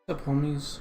What's up, homies?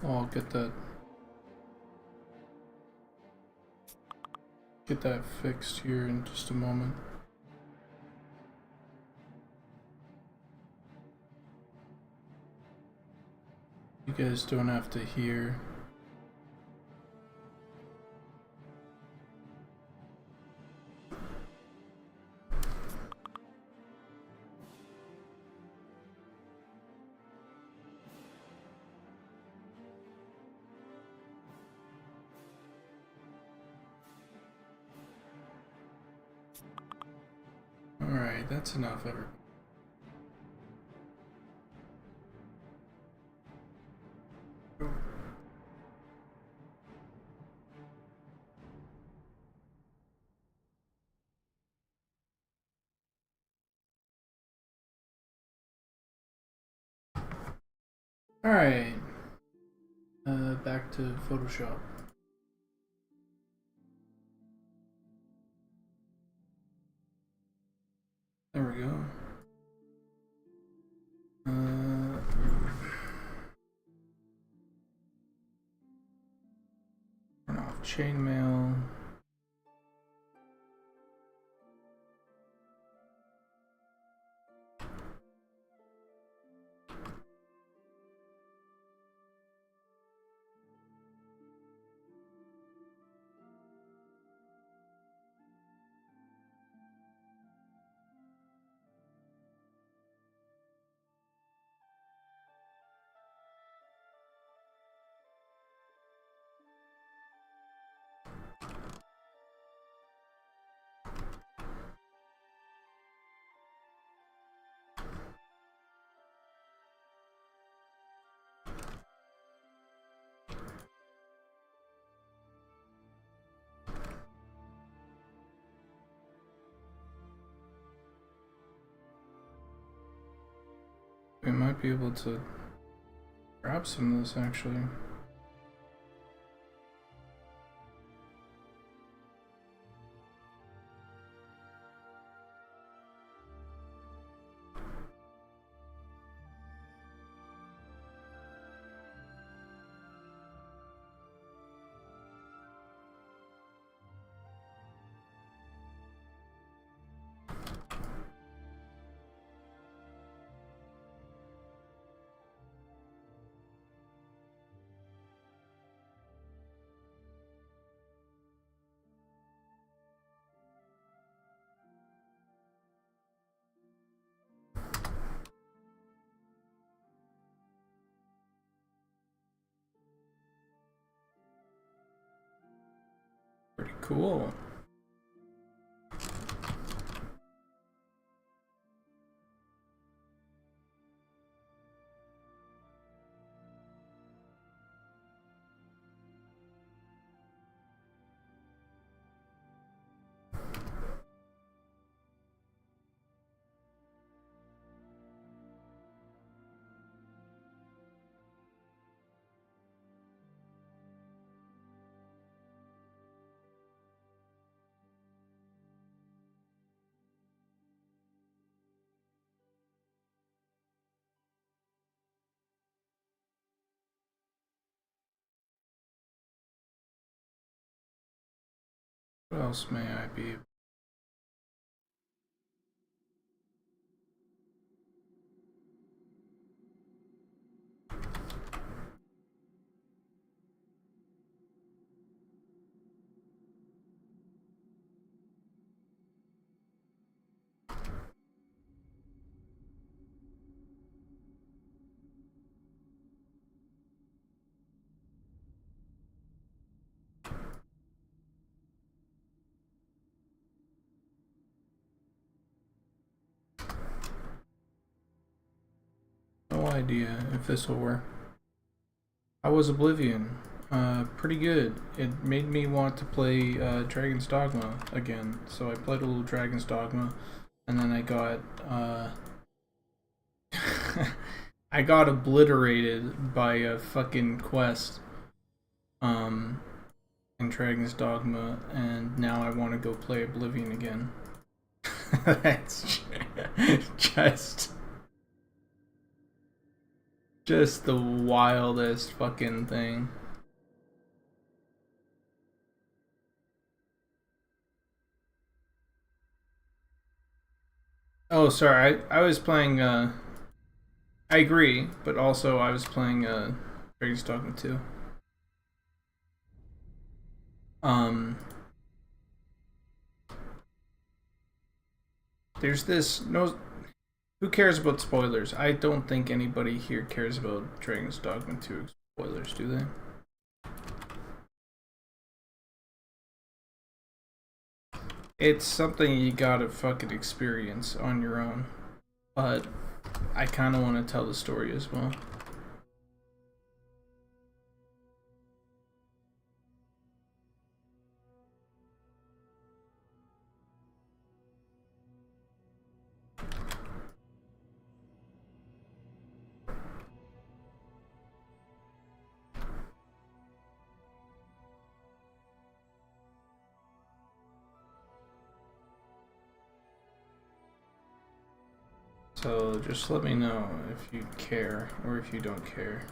I'll get that fixed here in just a moment. You guys don't have to hear. Alright, that's enough, everybody. Alright, back to Photoshop. There we go. Turn off chainmail. We might be able to grab some of this actually. Cool. What else may I be? No idea if this will work. How was Oblivion? Pretty good. It made me want to play Dragon's Dogma again. So I played a little Dragon's Dogma, and then I got I got obliterated by a fucking quest in Dragon's Dogma, and now I want to go play Oblivion again. That's just the wildest fucking thing. Oh, sorry. I was playing. I agree, but also I was playing Dragon's Dogma 2. There's this no. Who cares about spoilers? I don't think anybody here cares about Dragon's Dogma 2 spoilers, do they? It's something you gotta fucking experience on your own. But I kinda wanna tell the story as well. So just let me know if you care or if you don't care.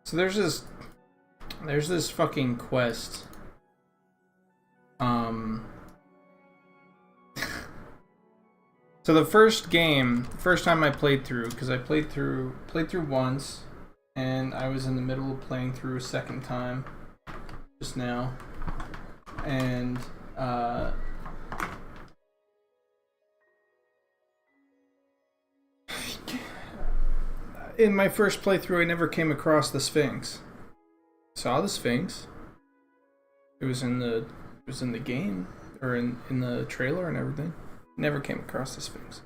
So there's this fucking quest. So the first time I played through, because I played through once, and I was in the middle of playing through a second time just now, and in my first playthrough I never came across the Sphinx. Saw the Sphinx. It was in the game, or in the trailer and everything. Never came across the Sphinx.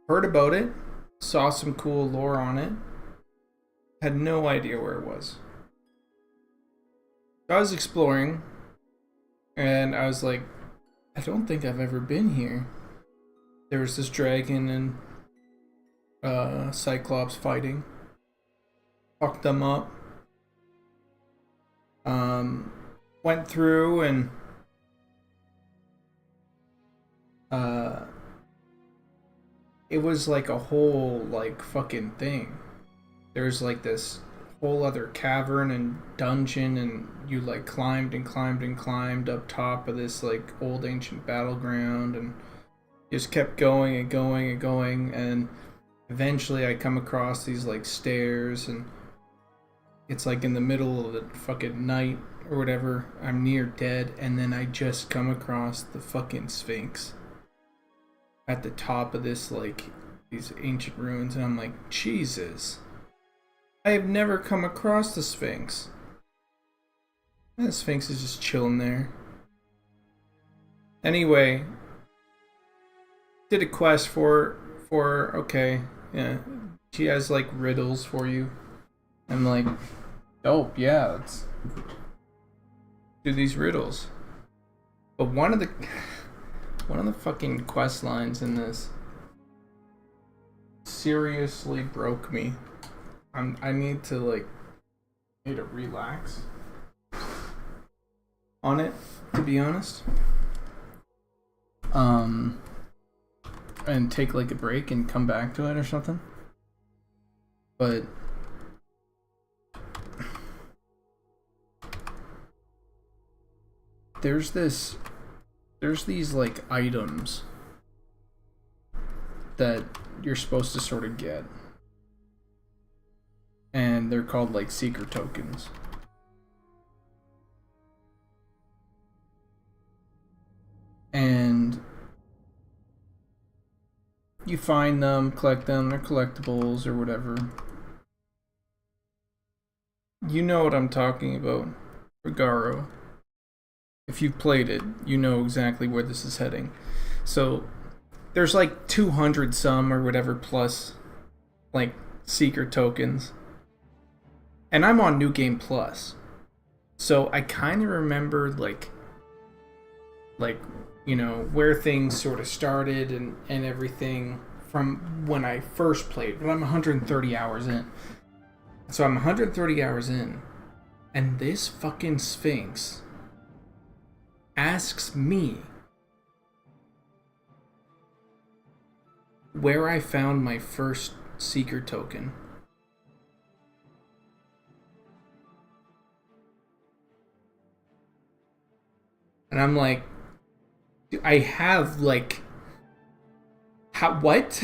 Heard about it, saw some cool lore on it, had no idea where it was. I was exploring, and I was like, I don't think I've ever been here. There was this dragon and Cyclops fighting. Fucked them up. Went through and it was like a whole like fucking thing. There's like this whole other cavern and dungeon, and you like climbed and climbed and climbed up top of this like old ancient battleground, and just kept going and going and going, and eventually I come across these like stairs, and It's like in the middle of the fucking night or whatever. I'm near dead, and then I just come across the fucking Sphinx at the top of this, like, these ancient ruins, and I'm like, Jesus. I have never come across the Sphinx. And the Sphinx is just chilling there. Anyway, did a quest for okay, yeah. She has like riddles for you. I'm like, dope, yeah, let's do these riddles. But one of the fucking quest lines in this seriously broke me. I need to relax on it, to be honest. And take like a break and come back to it or something. But there's these like items that you're supposed to sort of get, and they're called like seeker tokens. And you find them, collect them, they're collectibles or whatever. You know what I'm talking about, Regaro. If you've played it, you know exactly where this is heading. So there's like 200 some or whatever plus like seeker tokens. And I'm on New Game Plus. So I kind of remember like you know, where things sort of started and everything from when I first played. But I'm 130 hours in. So I'm 130 hours in, and this fucking Sphinx asks me where I found my first seeker token. And I'm like, I have like, what?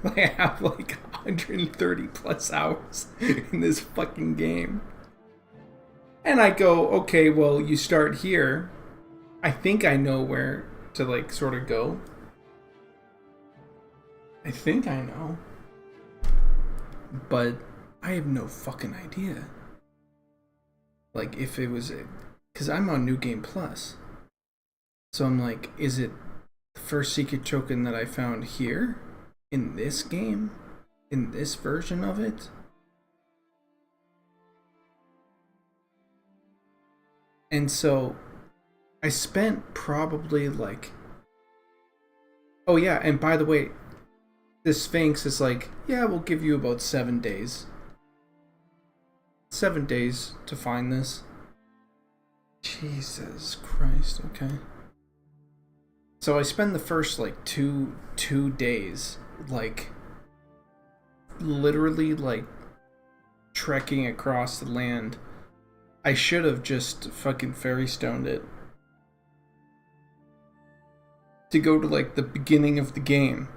I have like 130 plus hours in this fucking game. And I go, okay, well, you start here. I think I know where to like sort of go. I think I know. But I have no fucking idea. Like if it was, because I'm on New Game Plus. So I'm like, is it the first secret token that I found here? In this game? In this version of it? And so I spent probably like, oh yeah, and by the way, this Sphinx is like, yeah, we'll give you about 7 days. 7 days to find this. Jesus Christ, okay. So I spend the first like two days like literally like trekking across the land. I should have just fucking fairy stoned it to go to like the beginning of the game.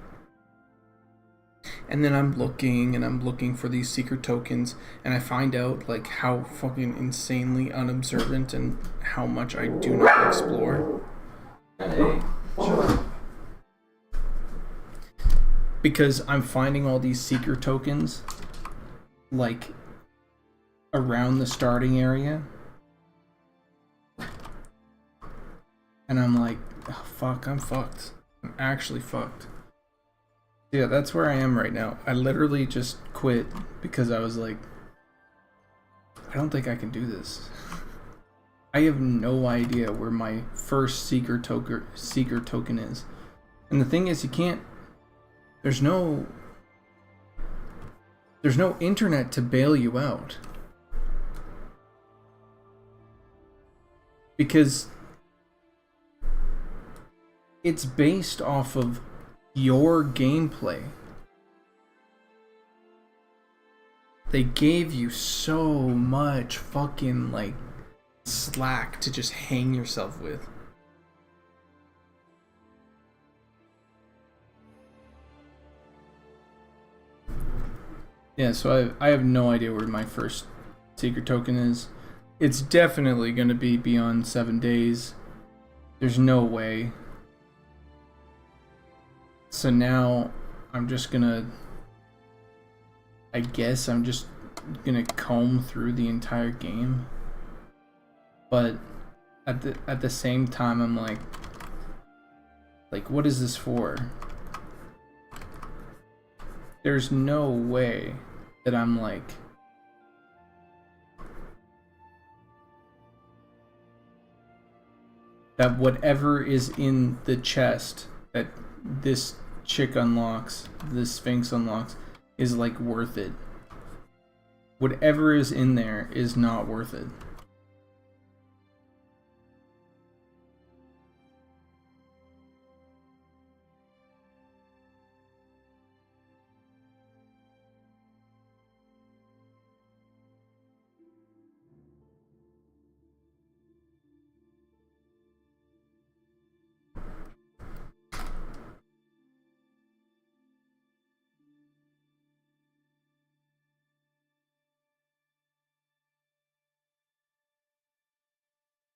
And then I'm looking for these secret tokens, and I find out like how fucking insanely unobservant and how much I do not explore. Hey, sure. Because I'm finding all these secret tokens like around the starting area, and I'm like, oh, fuck, I'm fucked. I'm actually fucked. Yeah, that's where I am right now. I literally just quit because I was like, I don't think I can do this. I have no idea where my first seeker token is. And the thing is, you can't, there's no internet to bail you out. Because it's based off of your gameplay. They gave you so much fucking like slack to just hang yourself with. Yeah, so I have no idea where my first secret token is. It's definitely going to be beyond 7 days. There's no way. So now I'm just gonna, I guess I'm just gonna comb through the entire game. But at the same time, I'm like what is this for? There's no way that I'm like, that whatever is in the chest that this chick unlocks, this Sphinx unlocks, is like worth it. Whatever is in there is not worth it.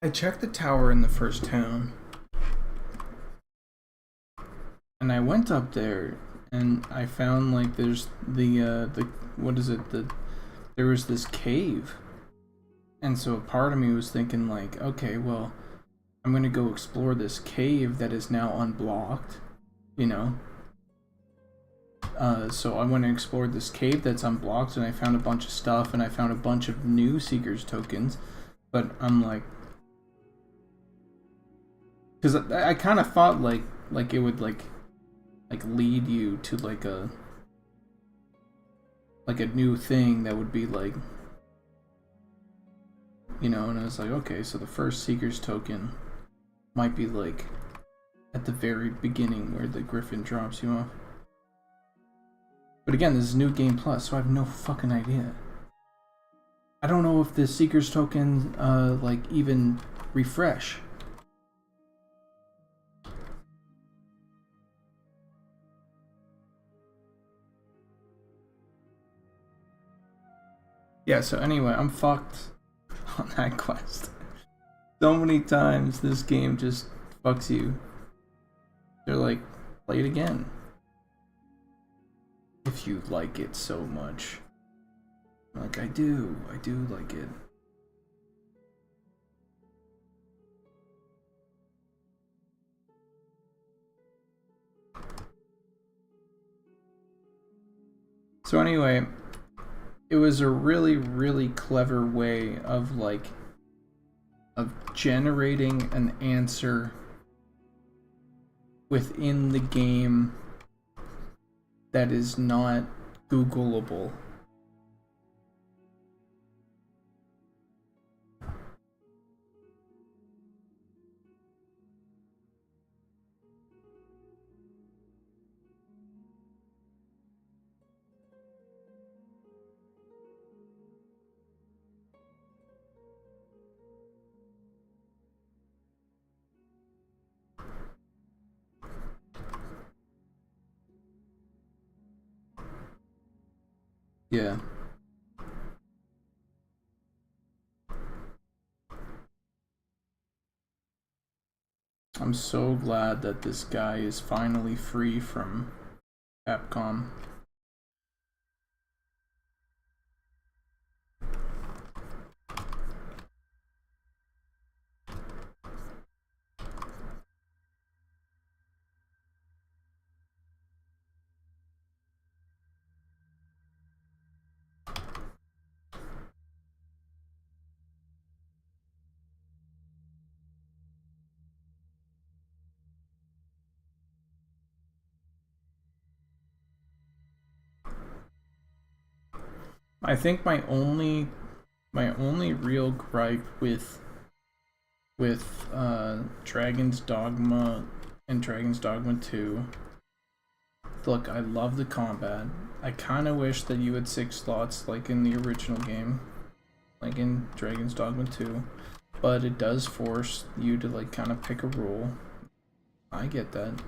I checked the tower in the first town, and I went up there, and I found like there's the what is it, there was this cave, and so a part of me was thinking like, okay, well, I'm gonna go explore this cave that is now unblocked, you know. So I went and explored this cave that's unblocked, and I found a bunch of stuff, and I found a bunch of new Seeker's tokens, but I'm like, because I kind of thought like it would like lead you to like a new thing that would be like, you know, and I was like, okay, so the first Seeker's token might be like at the very beginning where the Griffin drops you off. But again, this is New Game Plus, so I have no fucking idea. I don't know if the Seeker's tokens like even refresh. Yeah, so anyway, I'm fucked on that quest. So many times this game just fucks you. They're like, play it again. If you like it so much. Like, I do like it. So anyway, it was a really, really clever way of like, of generating an answer within the game that is not Googleable. Yeah. I'm so glad that this guy is finally free from Capcom. I think my only real gripe with Dragon's Dogma and Dragon's Dogma 2, look, I love the combat. I kind of wish that you had 6 slots like in the original game, like in Dragon's Dogma 2, but it does force you to like kind of pick a rule. I get that.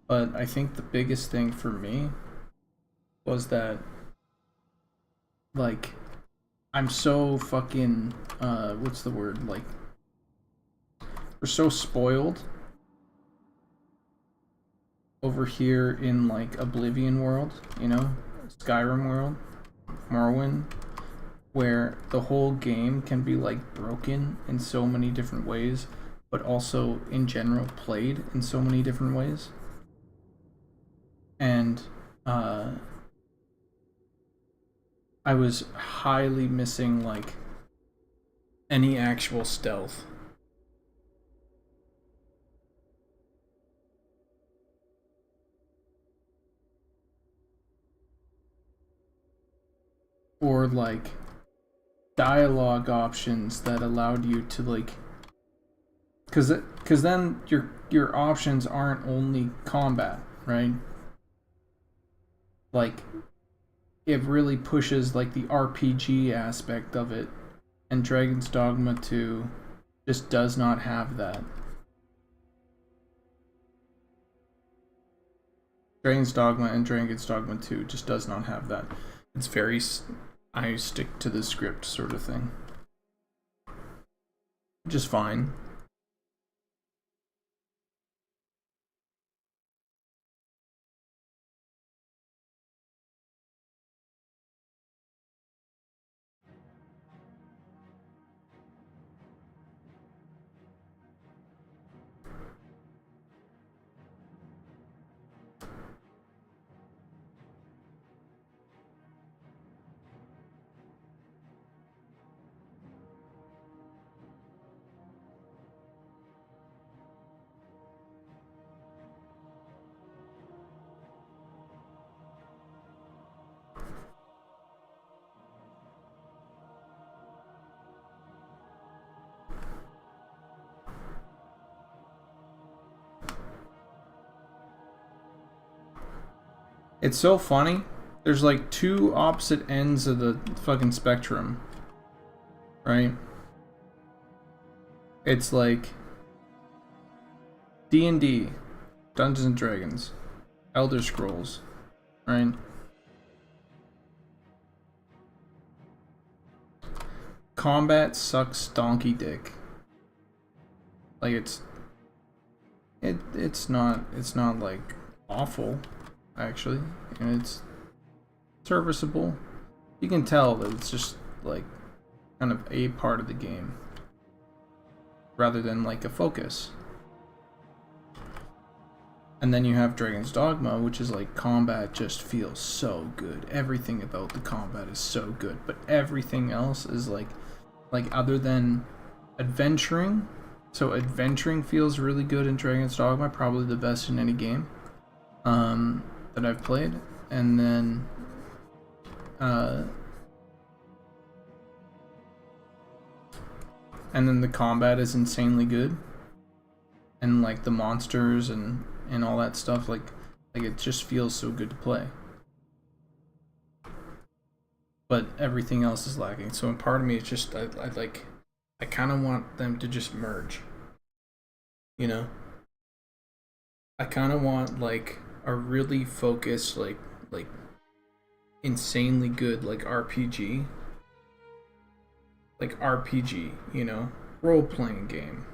But I think the biggest thing for me was that, like, I'm so fucking what's the word, like, we're so spoiled over here in like Oblivion world, you know, Skyrim world, Morrowind, where the whole game can be like broken in so many different ways, but also in general played in so many different ways. And I was highly missing like any actual stealth. Or like dialogue options that allowed you to like, because then your options aren't only combat, right? Like it really pushes like the RPG aspect of it, and Dragon's Dogma 2 just does not have that. Dragon's Dogma and Dragon's Dogma 2 just does not have that. It's very I stick to the script sort of thing. Just fine. It's so funny. There's like two opposite ends of the fucking spectrum, right? It's like D&D, Dungeons and Dragons, Elder Scrolls, right? Combat sucks donkey dick. Like it's not like awful, actually, and it's serviceable. You can tell that it's just like kind of a part of the game rather than like a focus. And then you have Dragon's Dogma, which is like combat just feels so good. Everything about the combat is so good, but everything else is like other than adventuring. So adventuring feels really good in Dragon's Dogma, probably the best in any game that I've played. And then the combat is insanely good, and like the monsters and all that stuff, like it just feels so good to play. But everything else is lacking. So in part of me, it's just I kind of want them to just merge. You know, I kind of want like a really focused, like insanely good like RPG, you know, role playing game.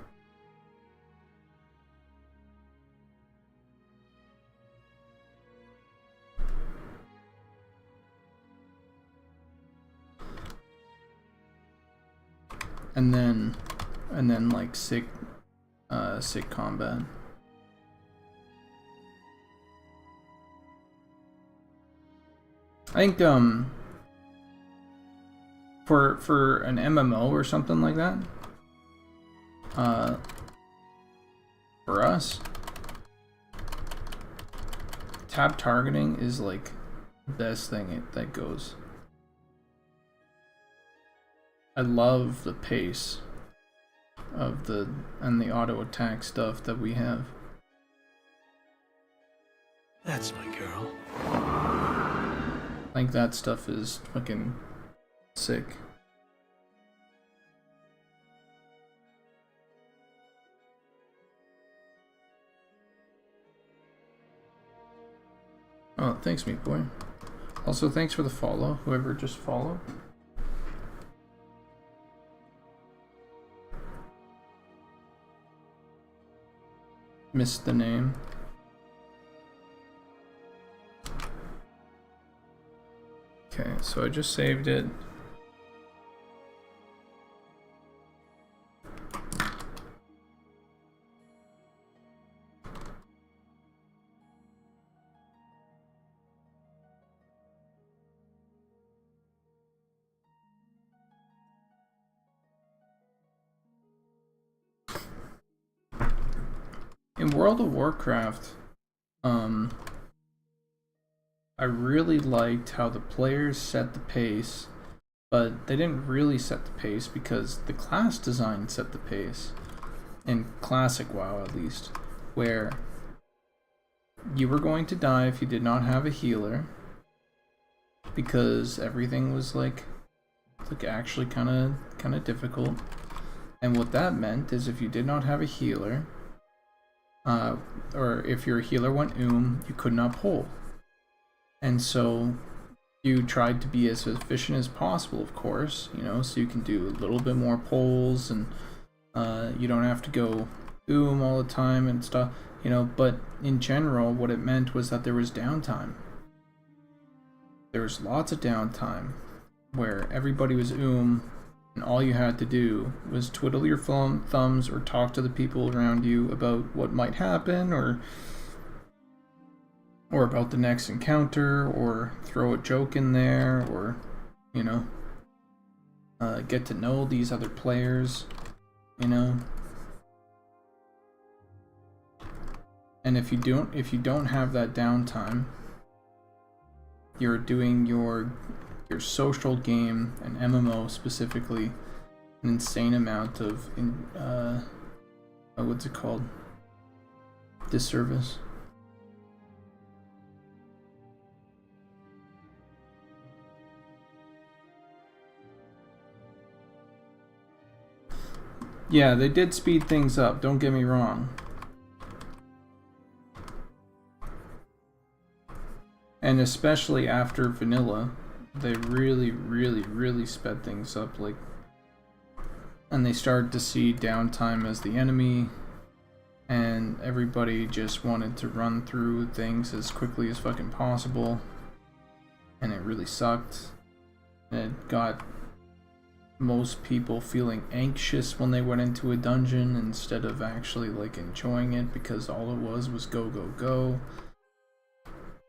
And then like sick combat. I think for an MMO or something like that, for us, tab targeting is like the best thing that goes. I love the pace of the auto attack stuff that we have. That's my girl. I think that stuff is fucking sick. Oh, thanks, meat boy. Also, thanks for the follow, whoever just followed. missed the name. Okay, so I just saved it. In World of Warcraft, I really liked how the players set the pace, but they didn't really set the pace because the class design set the pace. In Classic WoW, at least, where you were going to die if you did not have a healer, because everything was like actually kind of difficult. And what that meant is if you did not have a healer, or if your healer went you could not pull. And so you tried to be as efficient as possible, of course, you know, so you can do a little bit more pulls, and you don't have to go all the time and stuff, you know. But in general, what it meant was that there was downtime. There was lots of downtime where everybody was and all you had to do was twiddle your thumbs or talk to the people around you about what might happen, or about the next encounter, or throw a joke in there, or, you know, get to know these other players, you know. And if you don't have that downtime, you're doing your social game, an MMO specifically, an insane amount of what's it called? Disservice. Yeah, they did speed things up, don't get me wrong. And especially after vanilla, they really sped things up, like, and they started to see downtime as the enemy, and everybody just wanted to run through things as quickly as fucking possible, and it really sucked. And it got most people feeling anxious when they went into a dungeon instead of actually like enjoying it, because all it was go go go.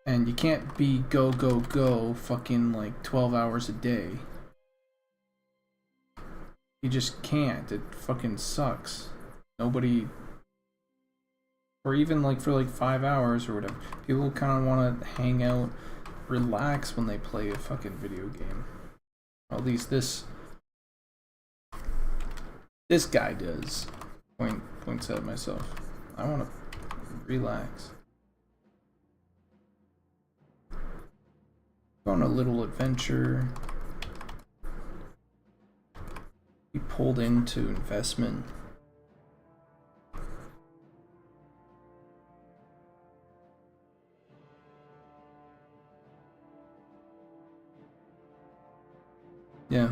And you can't be go go go fucking like 12 hours a day. You just can't. It fucking sucks. Nobody, or even like for like 5 hours or whatever, people kind of want to hang out, relax when they play a fucking video game. Or at least this guy does. Points at myself. I want to relax. Go on a little adventure. Be pulled into investment. Yeah.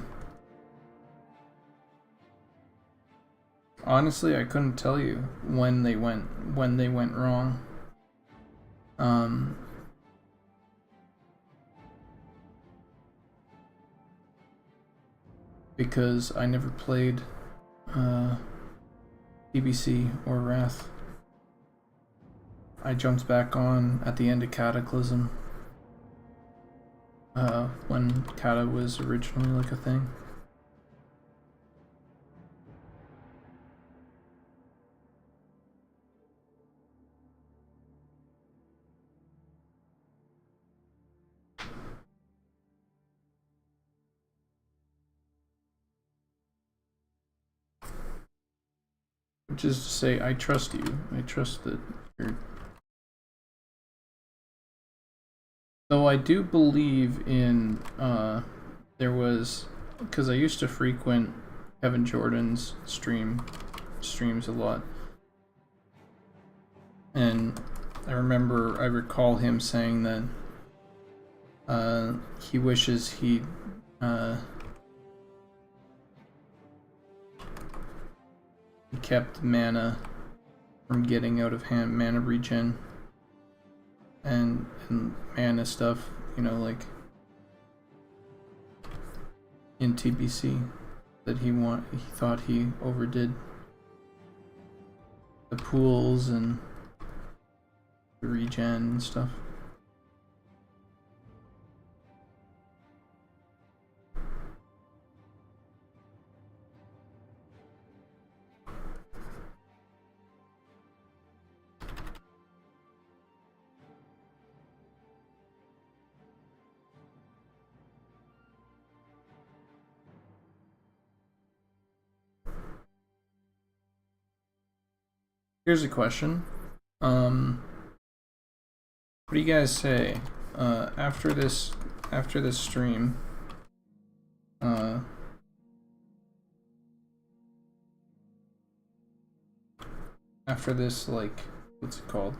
Honestly, I couldn't tell you when they went wrong. Because I never played BBC or Wrath. I jumped back on at the end of Cataclysm, when Cata was originally like a thing. Which is to say, I trust you. I trust that you're... Though I do believe in, there was... Because I used to frequent Kevin Jordan's streams a lot. And I recall him saying that he wishes he'd he kept mana from getting out of hand mana regen and mana stuff, you know, like in TBC that he thought he overdid the pools and the regen and stuff. Here's a question. What do you guys say after this stream? After this, like, what's it called?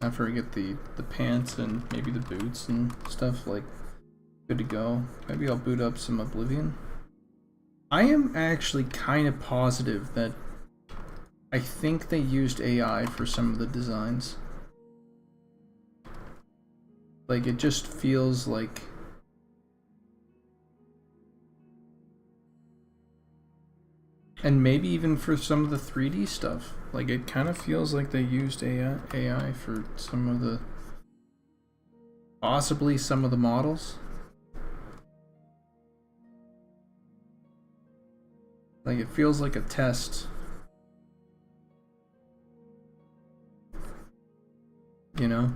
After I get the pants and maybe the boots and stuff, like, good to go. Maybe I'll boot up some Oblivion. I am actually kind of positive that I think they used AI for some of the designs. Like, it just feels like... And maybe even for some of the 3D stuff. Like, it kind of feels like they used AI for some of the... Possibly some of the models. Like, it feels like a test. You know?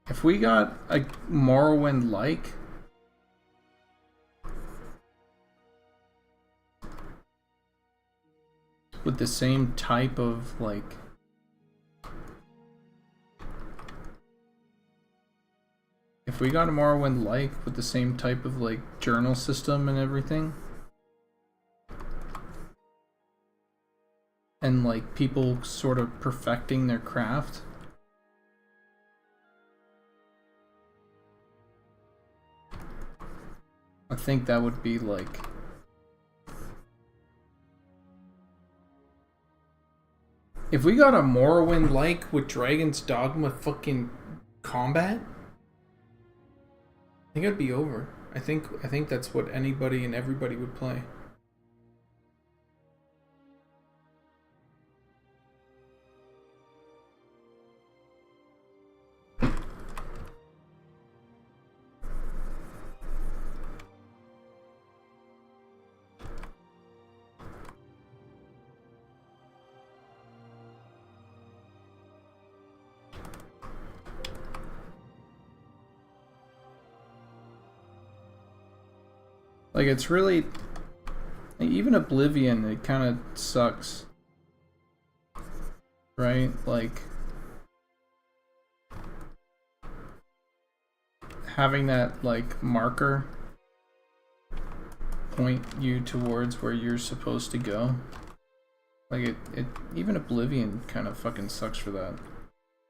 If we got a Morrowind-like, with the same type of, like, if we got a Morrowind-like with the same type of, like, journal system and everything, and, like, people sort of perfecting their craft, I think that would be, like... If we got a Morrowind-like with Dragon's Dogma fucking combat, I think I'd be over. I think that's what anybody and everybody would play. Like, it's really... Even Oblivion, it kind of sucks. Right? Like... Having that, like, marker point you towards where you're supposed to go. Like, even Oblivion kind of fucking sucks for that.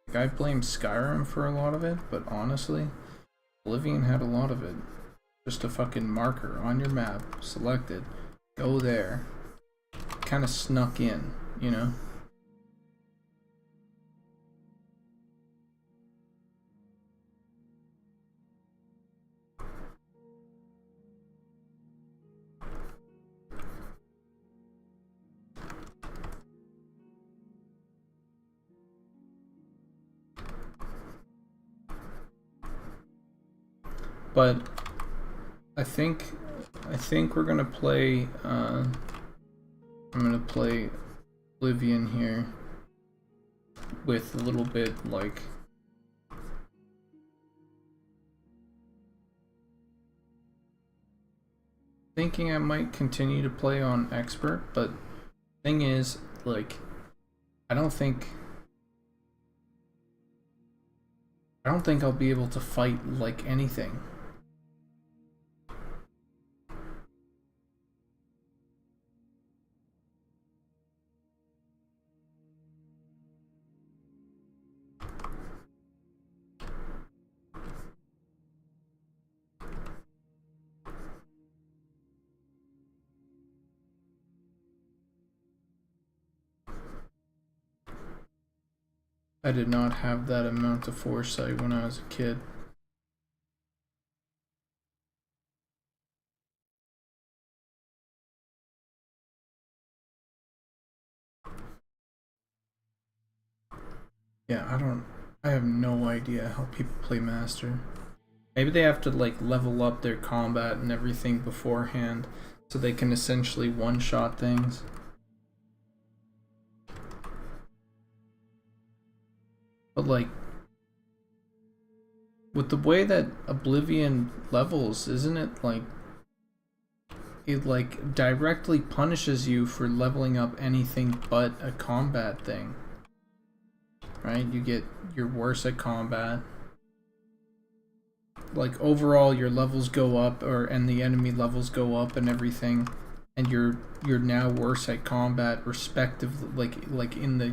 Like, I blame Skyrim for a lot of it, but honestly, Oblivion had a lot of it. Just a fucking marker on your map, selected, go there. Kind of snuck in, you know? But I think we're gonna play. I'm gonna play Oblivion here with a little bit, like, thinking I might continue to play on expert, but thing is, like, I don't think I'll be able to fight like anything. I did not have that amount of foresight when I was a kid. Yeah, I have no idea how people play Master. Maybe they have to like level up their combat and everything beforehand so they can essentially one-shot things. But like, with the way that Oblivion levels, isn't it like it like directly punishes you for leveling up anything but a combat thing? Right? You're worse at combat. Like overall your levels go up and the enemy levels go up and everything, and you're now worse at combat respectively, like in the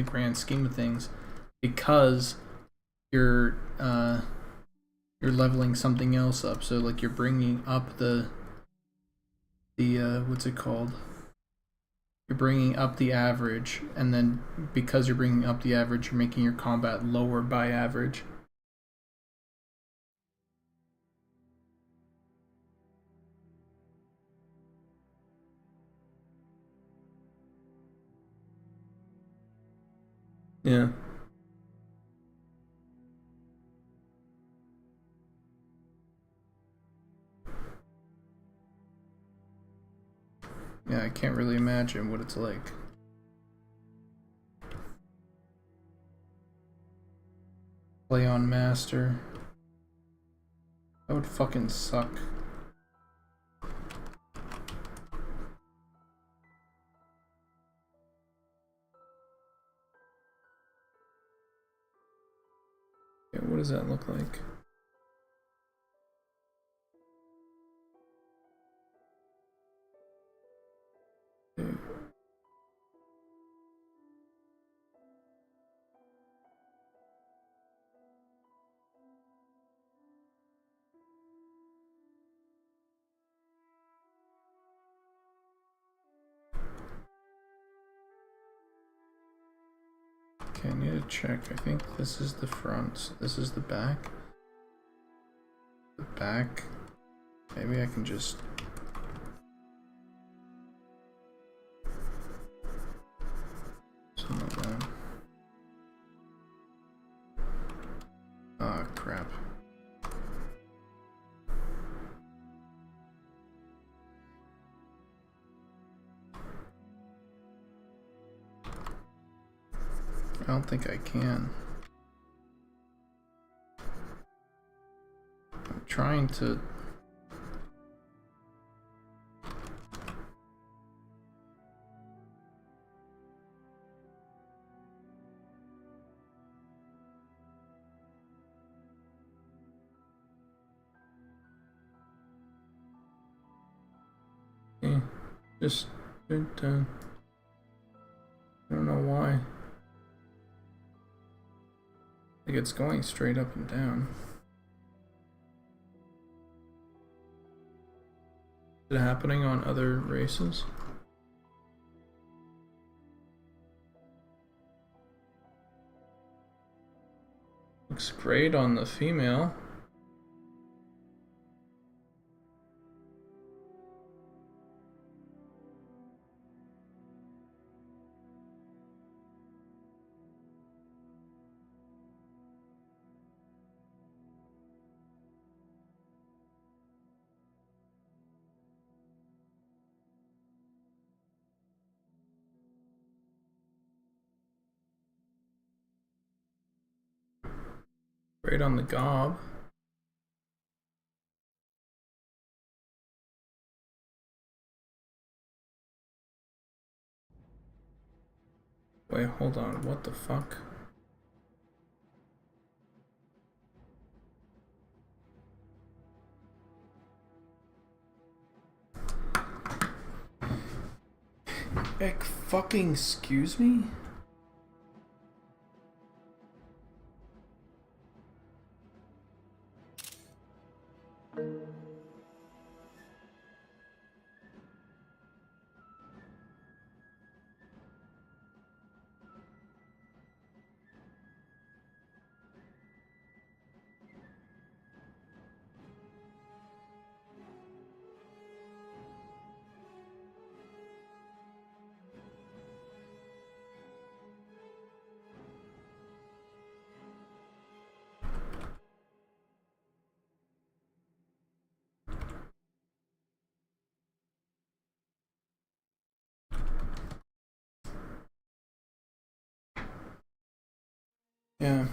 grand scheme of things, because you're you're leveling something else up. So like you're bringing up the what's it called? You're bringing up the average, and then because you're bringing up the average, you're making your combat lower by average. Yeah. Yeah, I can't really imagine what it's like. Play on Master. That would fucking suck. Okay, what does that look like? Okay. Okay, I need to check. I think this is the front, so this is the back. The back. Maybe I can just... Something like that. Ah, crap. I don't think I can. I'm trying to... just... I don't know why. Like it's going straight up and down. Is it happening on other races? Looks great on the female. Great on the gob. Wait, hold on. What the fuck? Fucking excuse me? Yeah.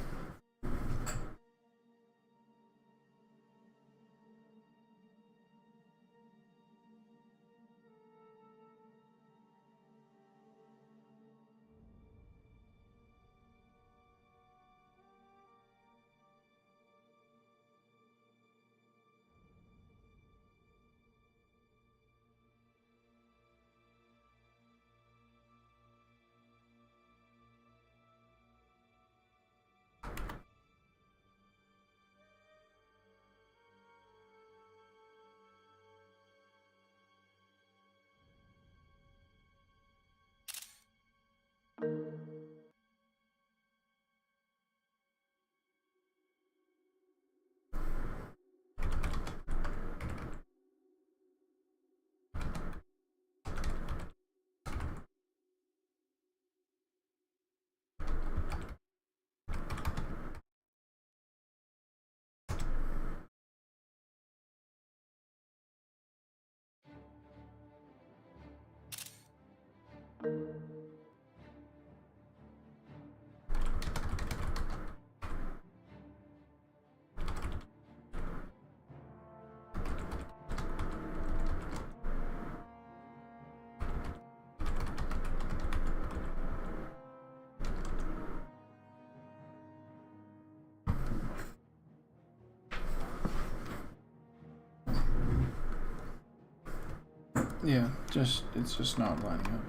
Yeah, it's just not lining up.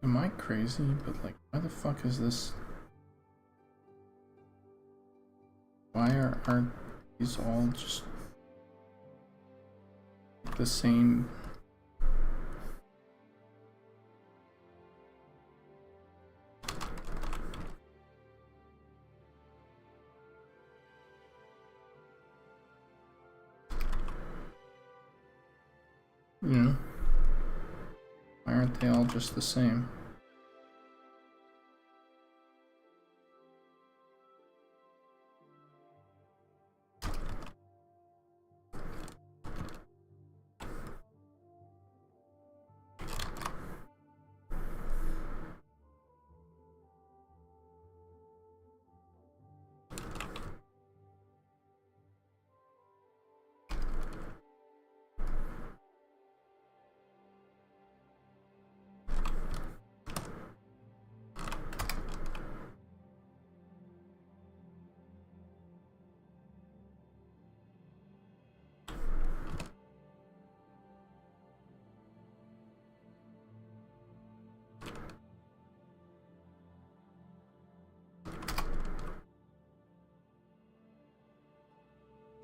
Am I crazy? But like, why the fuck is this? Why aren't these all just the same? You know? Why aren't they all just the same?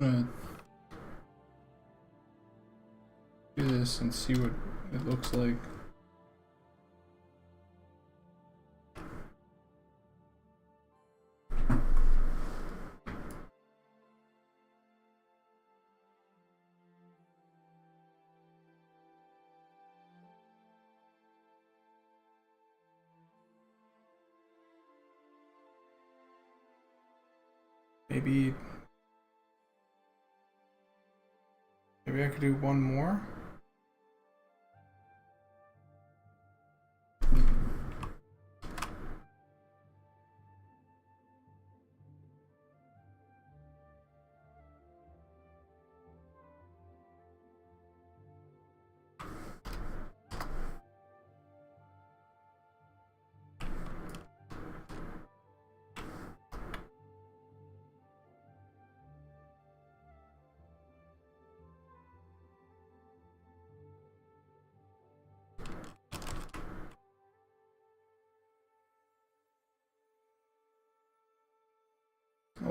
I'm gonna do this and see what it looks like. Maybe I could do one more.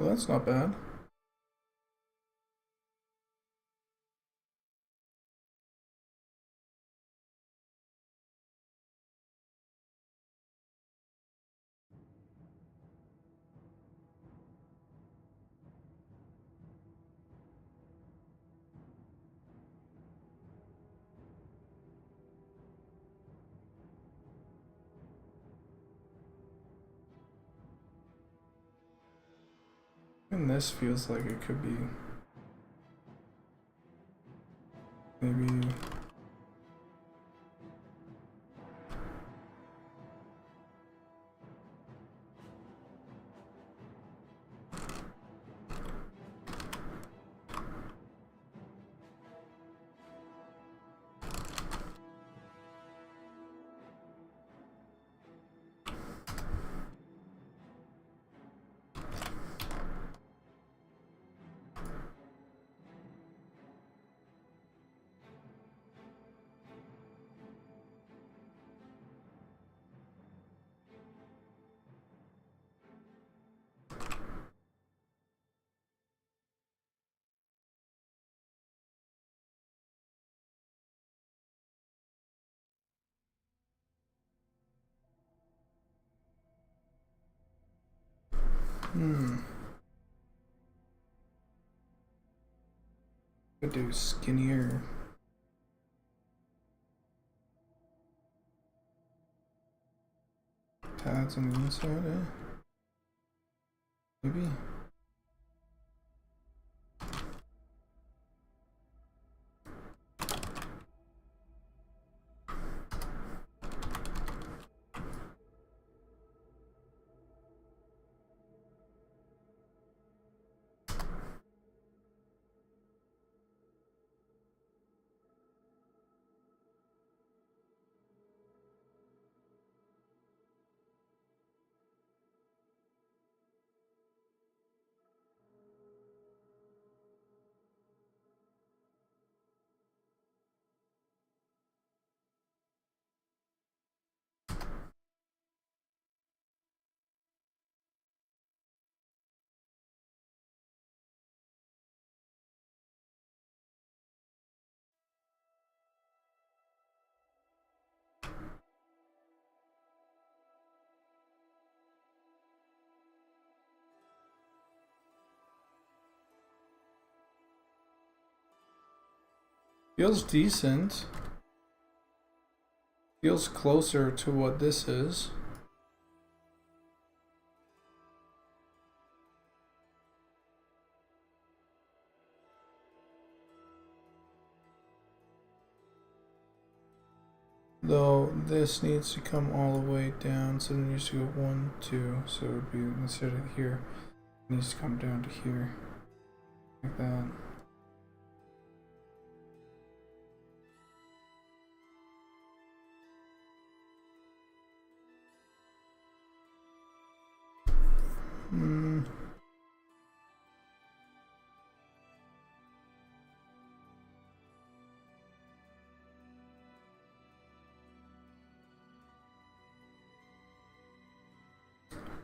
Well, that's not bad. And this feels like it could be maybe. Could do skinnier. Pads on the inside, Maybe. Feels decent. Feels closer to what this is. Though this needs to come all the way down, so it needs to go 1, 2, so it would be instead of here, it needs to come down to here. Like that.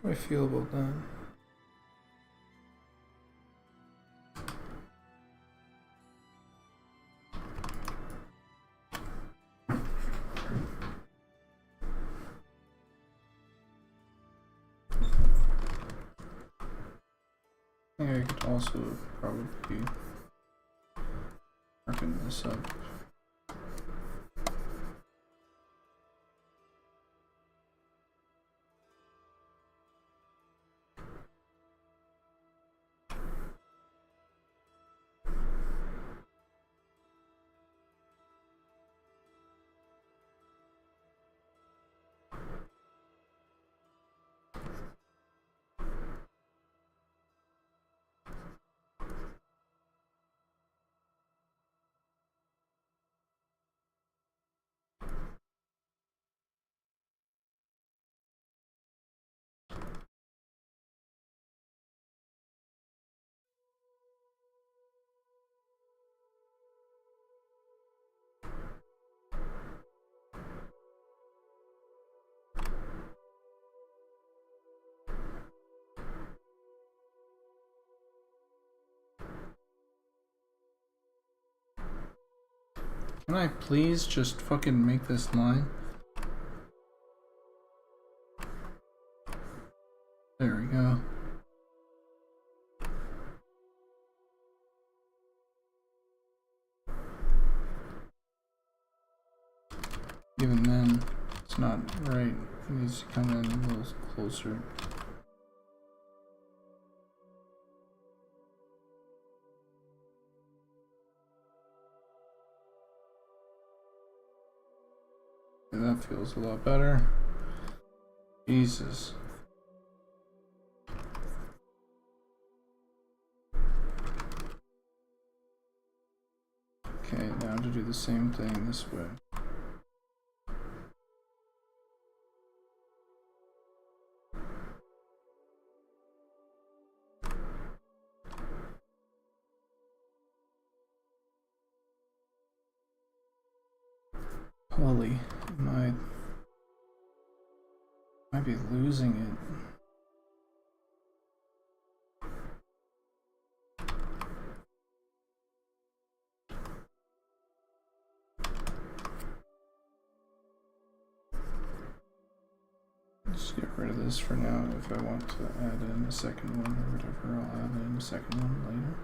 How do I feel about that? I think I could also probably darken this up. Can I please just fucking make this line? There we go. Even then, it's not right. It needs to come in a little closer. That feels a lot better. Jesus. Okay, now to do the same thing this way. Holy, might be losing it. Just get rid of this for now. If I want to add in a second one or whatever, I'll add in a second one later.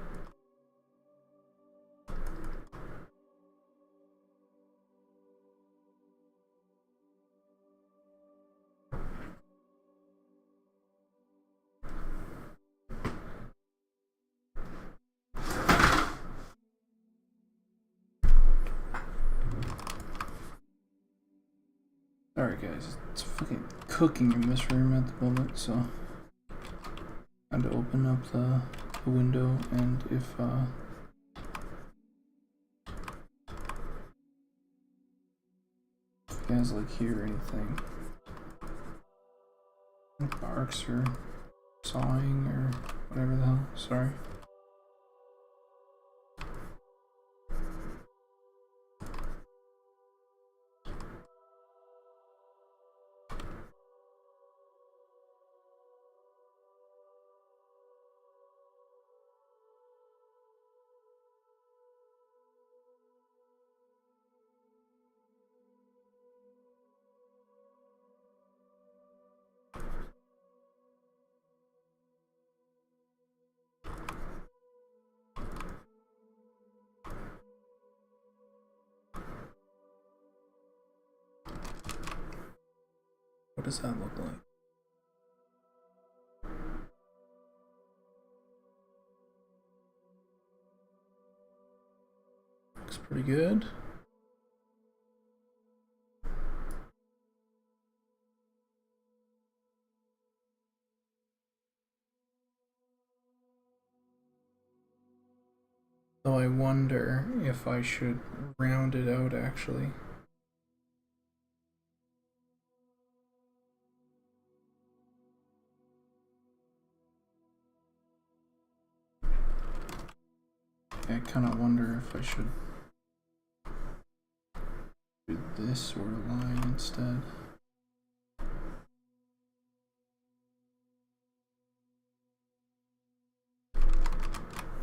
Alright guys, it's fucking cooking in this room at the moment, so I had to open up the window, and if you guys like hear anything, barks or sawing or whatever the hell, sorry. What does that look like? Looks pretty good. Though I wonder if I should round it out actually. I kind of wonder if I should do this sort of line instead.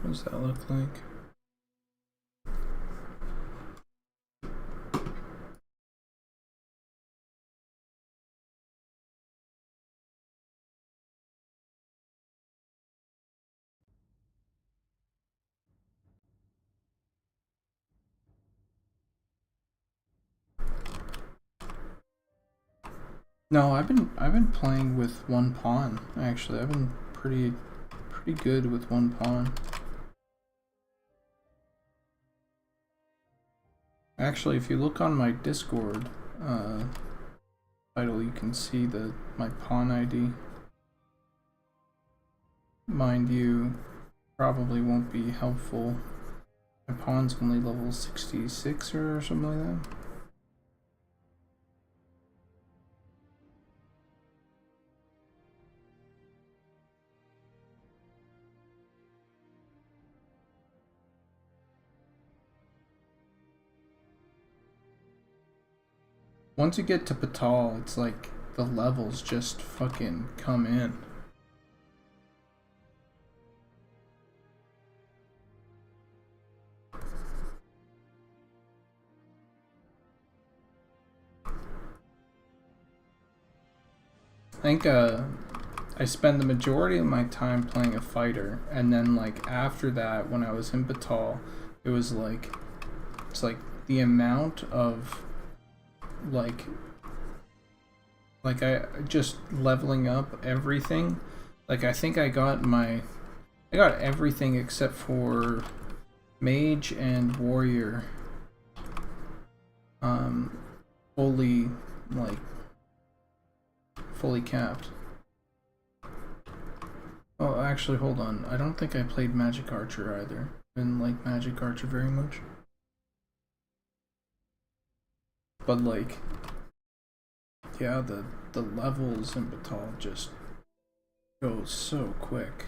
What does that look like? No, I've been playing with one pawn actually. I've been pretty good with one pawn. Actually, if you look on my Discord title, you can see my pawn ID. Mind you, probably won't be helpful. My pawn's only level 66 or something like that. Once you get to Patal, it's like the levels just fucking come in. I think I spend the majority of my time playing a fighter, and then like after that, when I was in Batal, it was like it's like the amount of like I just leveling up everything. Like I think I got everything except for mage and warrior fully like fully capped. Oh, actually, hold on. I don't think I played Magic Archer either. Didn't like Magic Archer very much. But like, yeah, the levels in Batal just go so quick.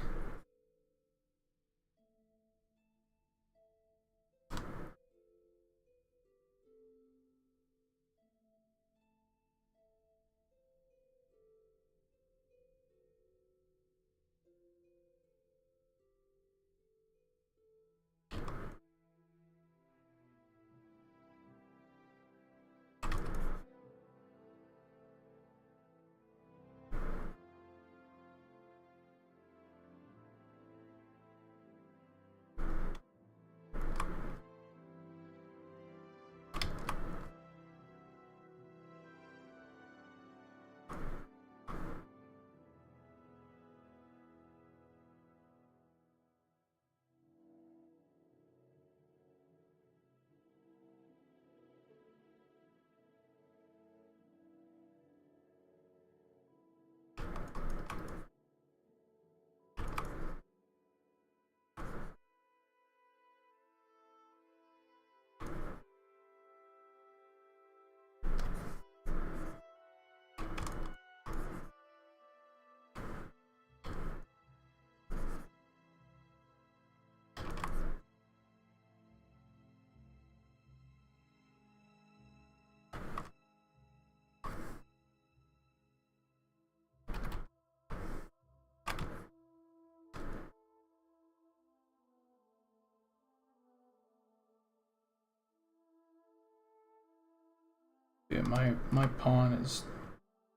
Yeah, my pawn is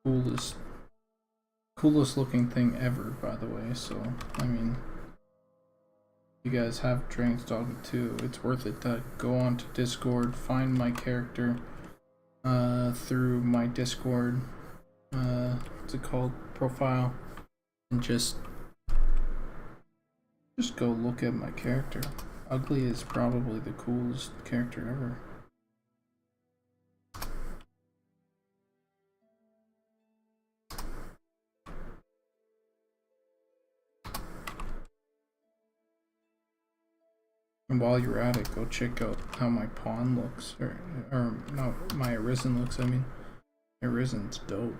coolest looking thing ever, by the way. So I mean, you guys have Dragon's Dogma 2, it's worth it to go on to Discord, find my character through my Discord what's it called, profile, and just go look at my character. Ugly is probably the coolest character ever. And while you're at it, go check out how my pawn looks, or no, my Arisen looks. I mean, Arisen's dope.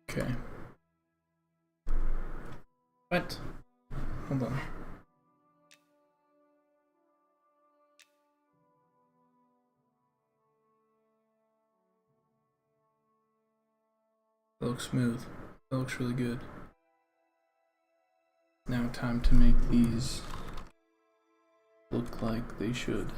Okay. What? Hold on. looks smooth. It looks really good. Now time to make these look like they should.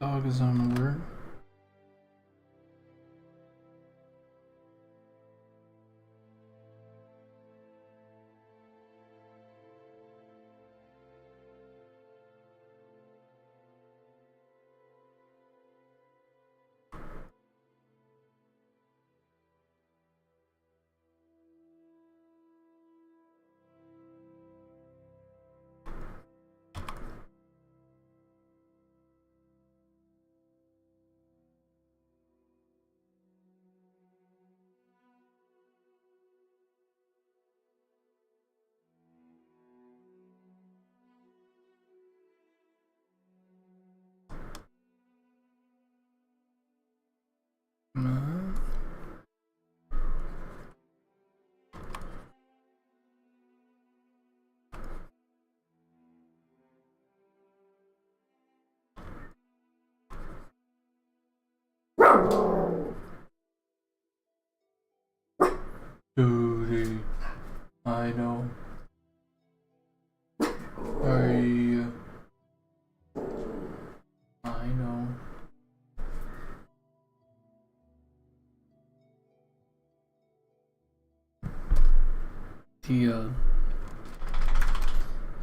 Dog is on alert. Duty. I know. I know.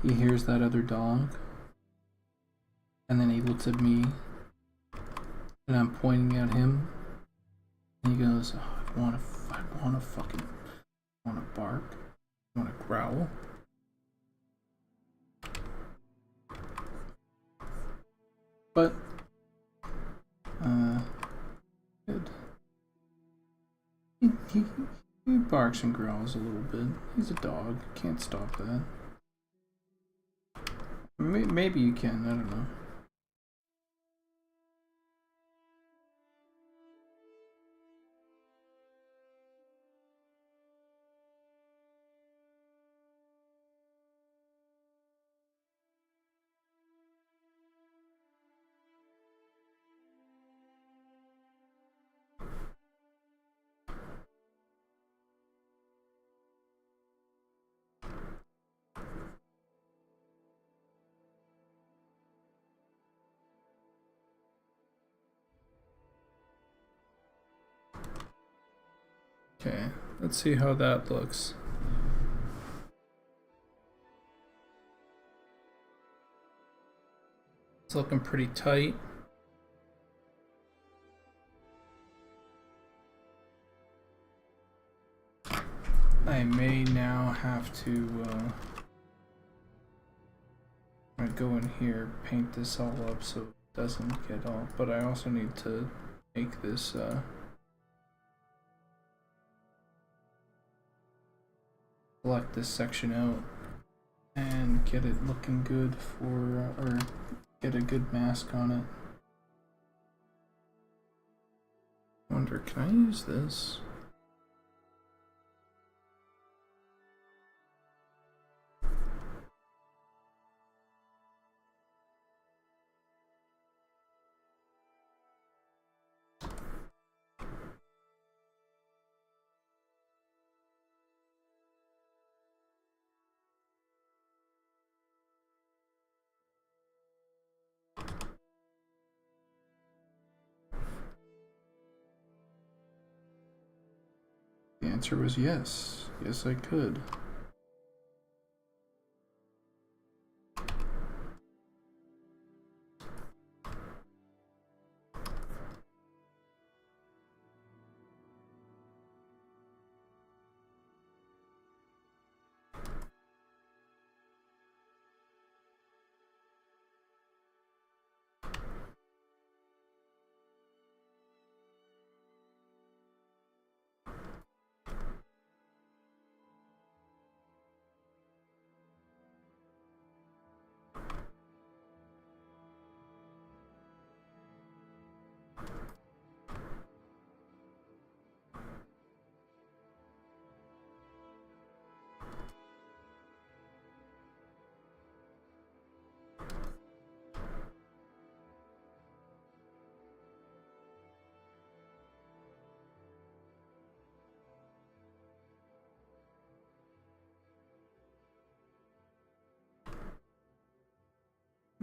He hears that other dog, and then he looks at me, and I'm pointing at him, and he goes, oh, I wanna bark, I wanna growl. But, good. He barks and growls a little bit. He's a dog, can't stop that. Maybe you can, I don't know. Okay, let's see how that looks. It's looking pretty tight. I may now have to go in here, paint this all up so it doesn't get all, but I also need to make this select this section out and get it looking good for, or get a good mask on it. I wonder, can I use this? The answer was yes. Yes, I could.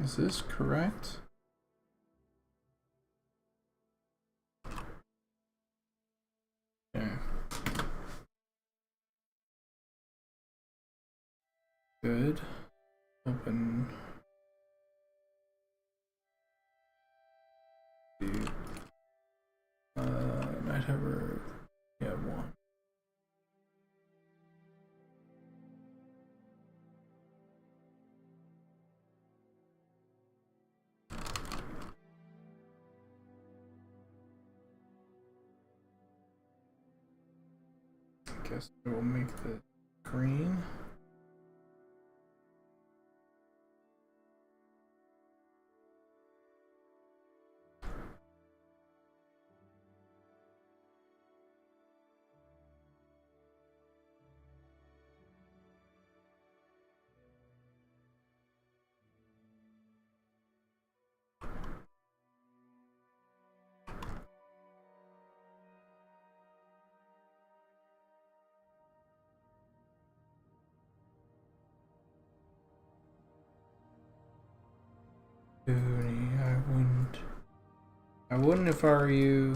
Is this correct? Okay. Good. Open. NightHarbor. Yeah, one. I guess I will make the green. Dooney, I wouldn't if I were you.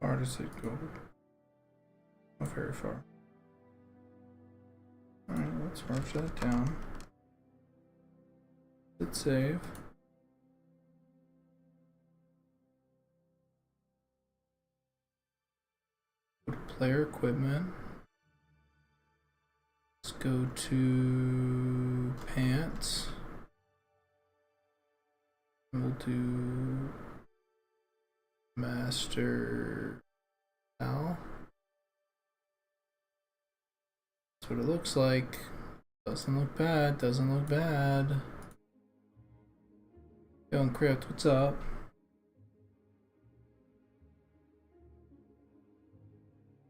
Far does it go? Not very far. Alright, let's march that down. Hit save. Go to player equipment. Let's go to pants. We'll do master now. That's what it looks like. Doesn't look bad, doesn't look bad. Yo, Encrypt, what's up?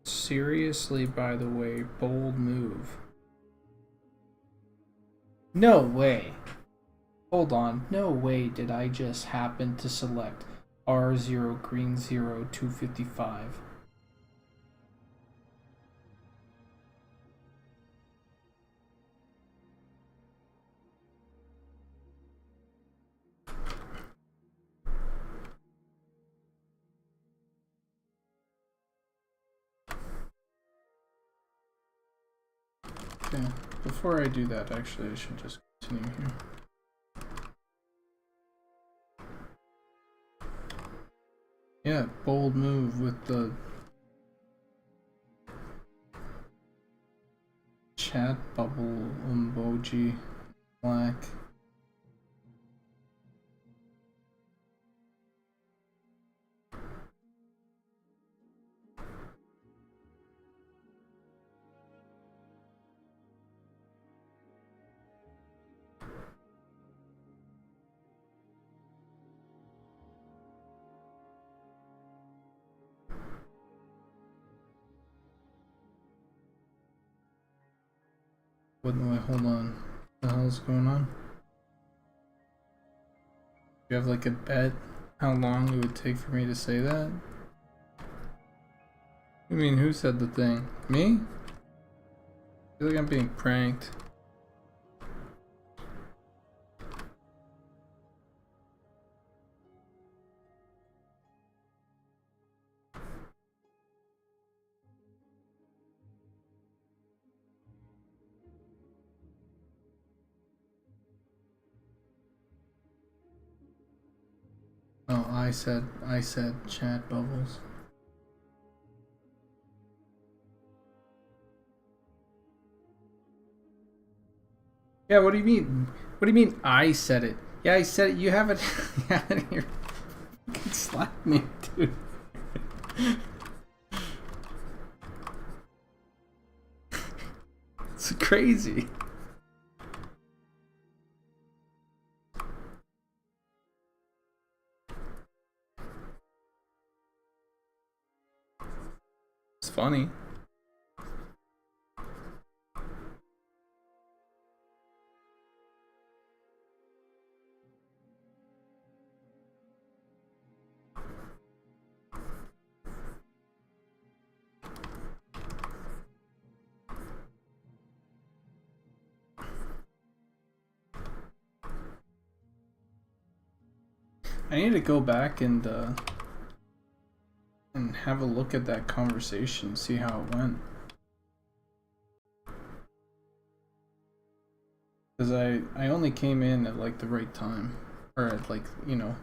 Seriously, by the way, bold move. No way. Hold on, no way did I just happen to select R0 green 0 255. Okay, before I do that, actually, I should just continue here. Yeah, bold move with the chat bubble emoji black. What do I hold on? What the hell's going on? You have like a bet? how long it would take for me to say that? I mean, who said the thing? Me? I feel like I'm being pranked. Oh, I said chat bubbles. Yeah, what do you mean? What do you mean I said it? Yeah, I said it. You have it. You have it here. Fucking slap me, dude. It's crazy. It's funny. I need to go back and have a look at that conversation, see how it went. Because I only came in at like the right time, or at like, you know,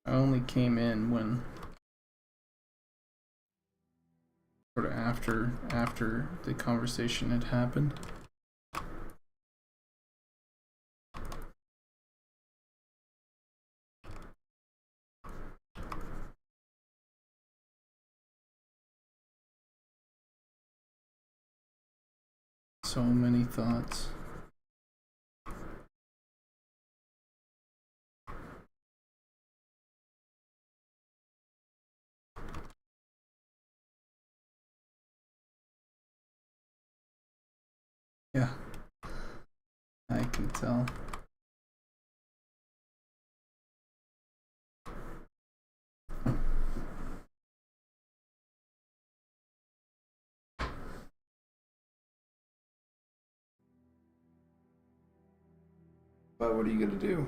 I only came in when sort of after the conversation had happened. So many thoughts. Yeah, I can tell. But what are you gonna do?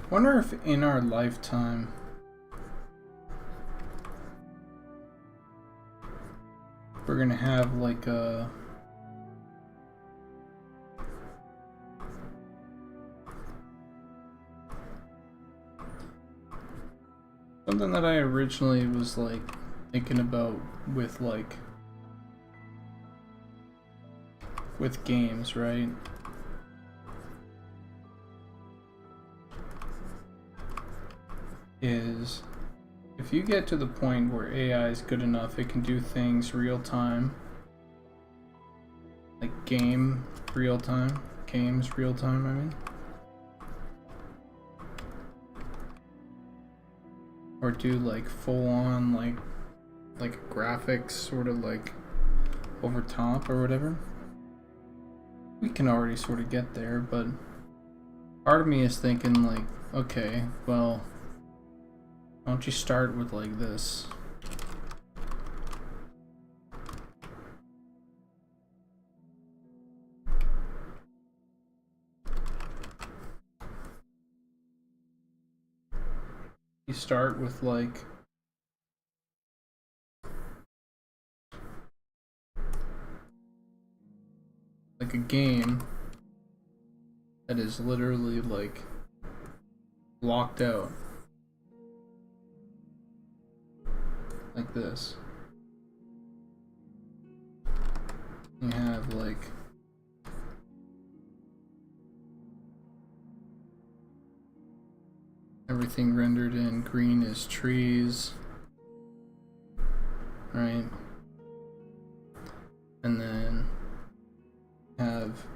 Wonder if in our lifetime we're gonna have like a something that I originally was like thinking about with like with games, right? Is if you get to the point where AI is good enough, it can do things real time, like games real time, I mean, or do like full on like graphics, sort of like over top or whatever. We can already sort of get there, but part of me is thinking like, okay, well, why don't you start with like this? You start with like a game that is literally like blocked out like this. You have like everything rendered in green is trees, right? And then have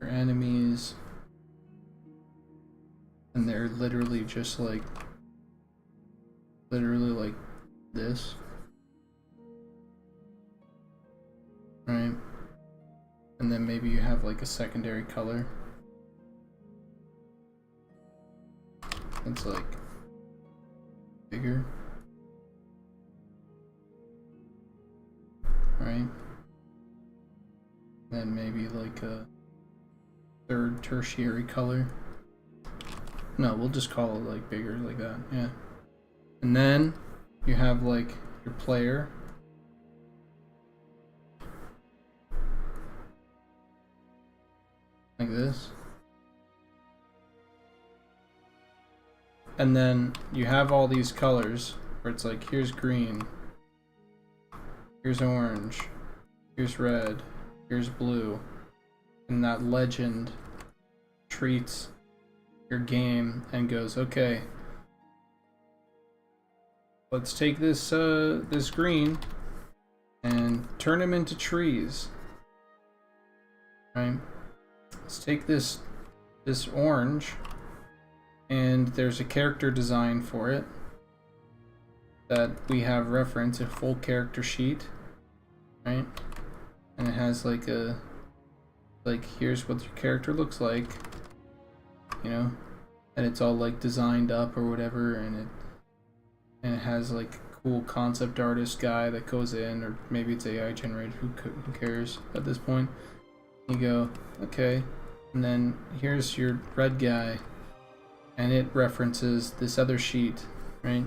your enemies, and they're literally just like this, right? And then maybe you have like a secondary color. It's like bigger, right? Then maybe like a third tertiary color. No, we'll just call it like bigger, like that, yeah. And then you have like your player. Like this. And then you have all these colors where it's like, here's green, here's orange, here's red, here's blue. And that legend treats your game and goes, okay, let's take this this green and turn them into trees, right? Let's take this orange, and there's a character design for it that we have reference, a full character sheet, right? And it has like a here's what your character looks like, you know, and it's all like designed up or whatever, and it has like a cool concept artist guy that goes in, or maybe it's AI generated, who cares at this point. You go, okay, and then here's your red guy, and it references this other sheet, right?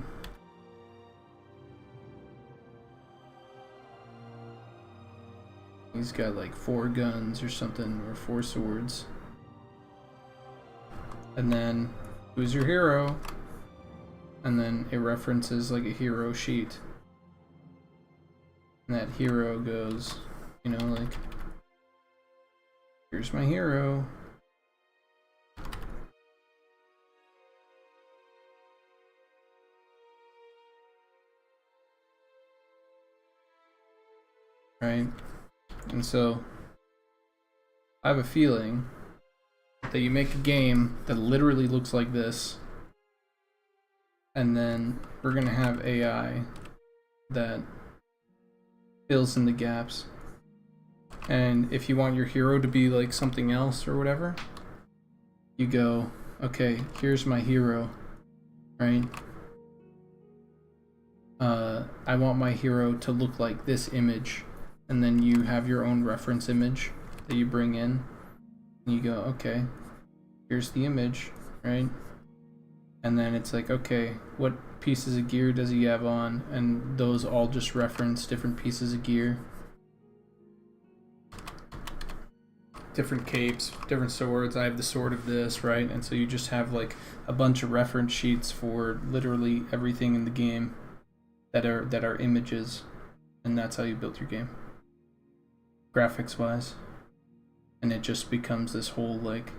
He's got like 4 guns or something, or 4 swords. And then, who's your hero? And then it references like a hero sheet. And that hero goes, you know, like, here's my hero. Right? And so, I have a feeling that you make a game that literally looks like this, and then we're gonna have AI that fills in the gaps. And if you want your hero to be like something else or whatever, you go, okay, here's my hero, right? I want my hero to look like this image, and then you have your own reference image that you bring in, and you go, okay, here's the image, right? And then it's like, okay, what pieces of gear does he have on? And those all just reference different pieces of gear. Different capes, different swords. I have the sword of this, right? And so you just have like a bunch of reference sheets for literally everything in the game that are images, and that's how you build your game, graphics wise. And it just becomes this whole like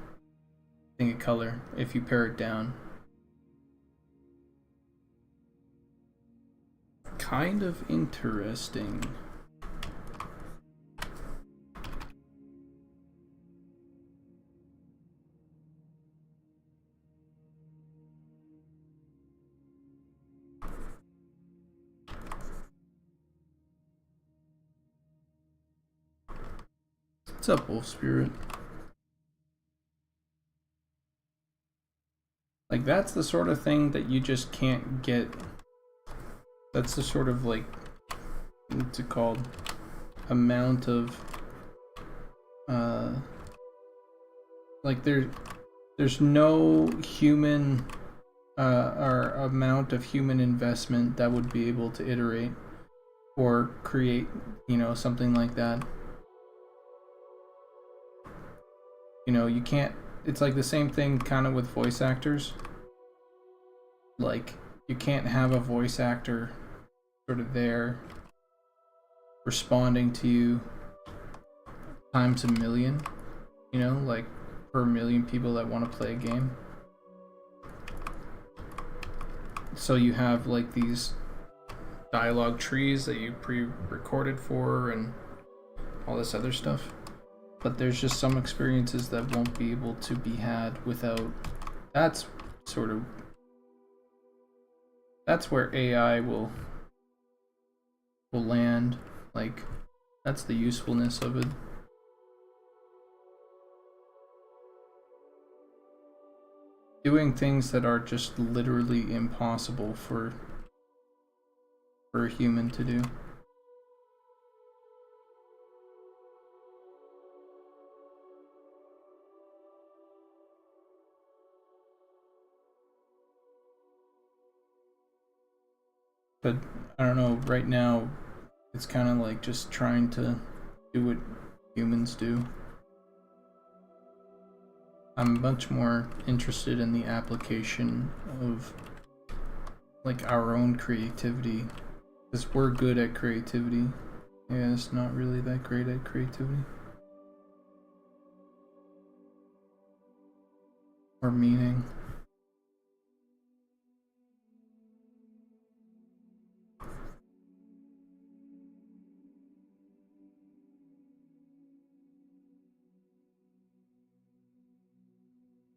thing of color if you pare it down. kind of interesting. What's up, Wolf Spirit? Like, that's the sort of thing that you just can't get. That's the sort of, like, what's it called? Amount of, like, there's no human, or amount of human investment that would be able to iterate or create, you know, something like that. You know, you can't, it's like the same thing kind of with voice actors. Like, you can't have a voice actor sort of there responding to you times a million, you know, like per million people that want to play a game. So you have like these dialogue trees that you pre-recorded for and all this other stuff. But there's just some experiences that won't be able to be had without. That's where AI will land. Like, that's the usefulness of it. Doing things that are just literally impossible for a human to do. But I don't know, right now it's kind of like just trying to do what humans do. I'm much more interested in the application of like our own creativity, because we're good at creativity. Yeah, it's not really that great at creativity or meaning.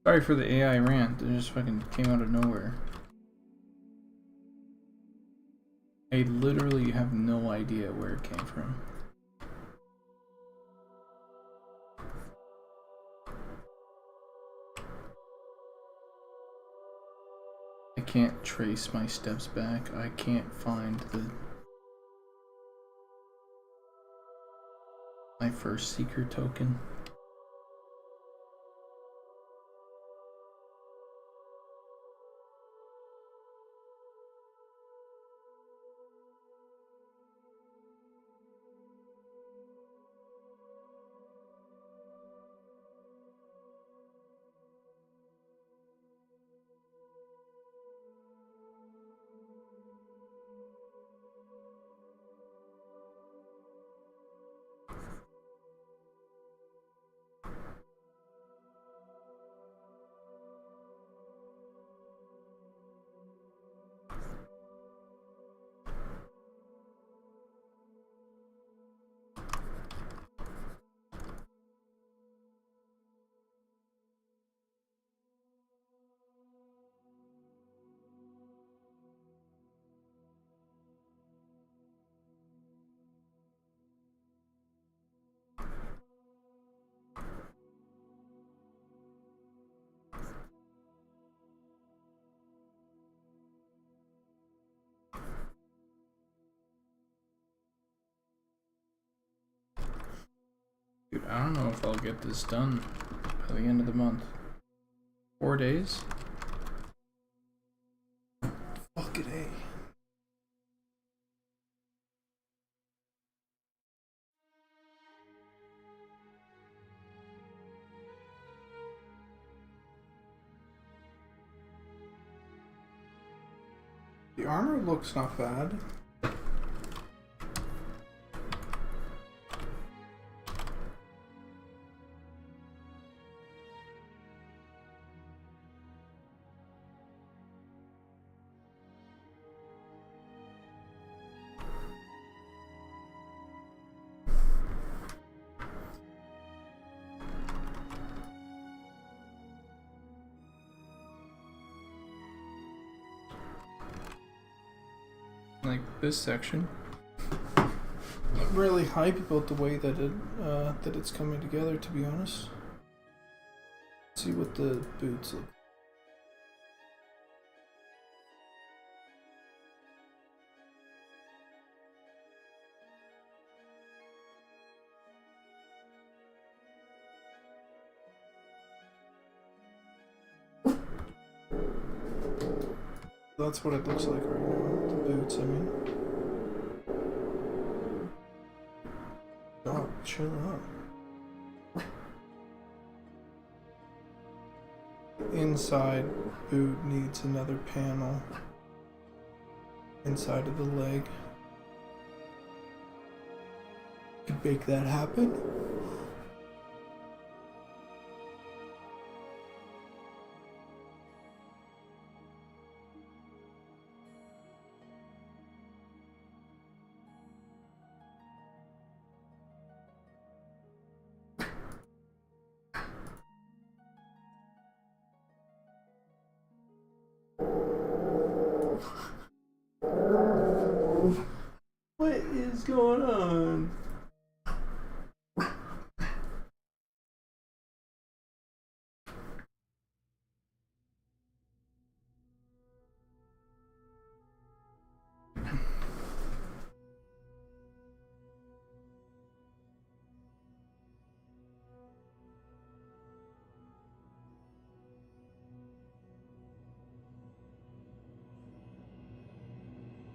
Sorry for the AI rant, it just fucking came out of nowhere. I literally have no idea where it came from. I can't trace my steps back. I can't find my first seeker token. Dude, I don't know if I'll get this done by the end of the month. 4 days? Fucking A. The armor looks not bad. like this section. I'm really hype about the way that it's coming together, to be honest. Let's see what the boots look. That's what it looks like right now. The boots, I mean. God, chill out. Inside boot needs another panel. Inside of the leg. Could make that happen. What is going on?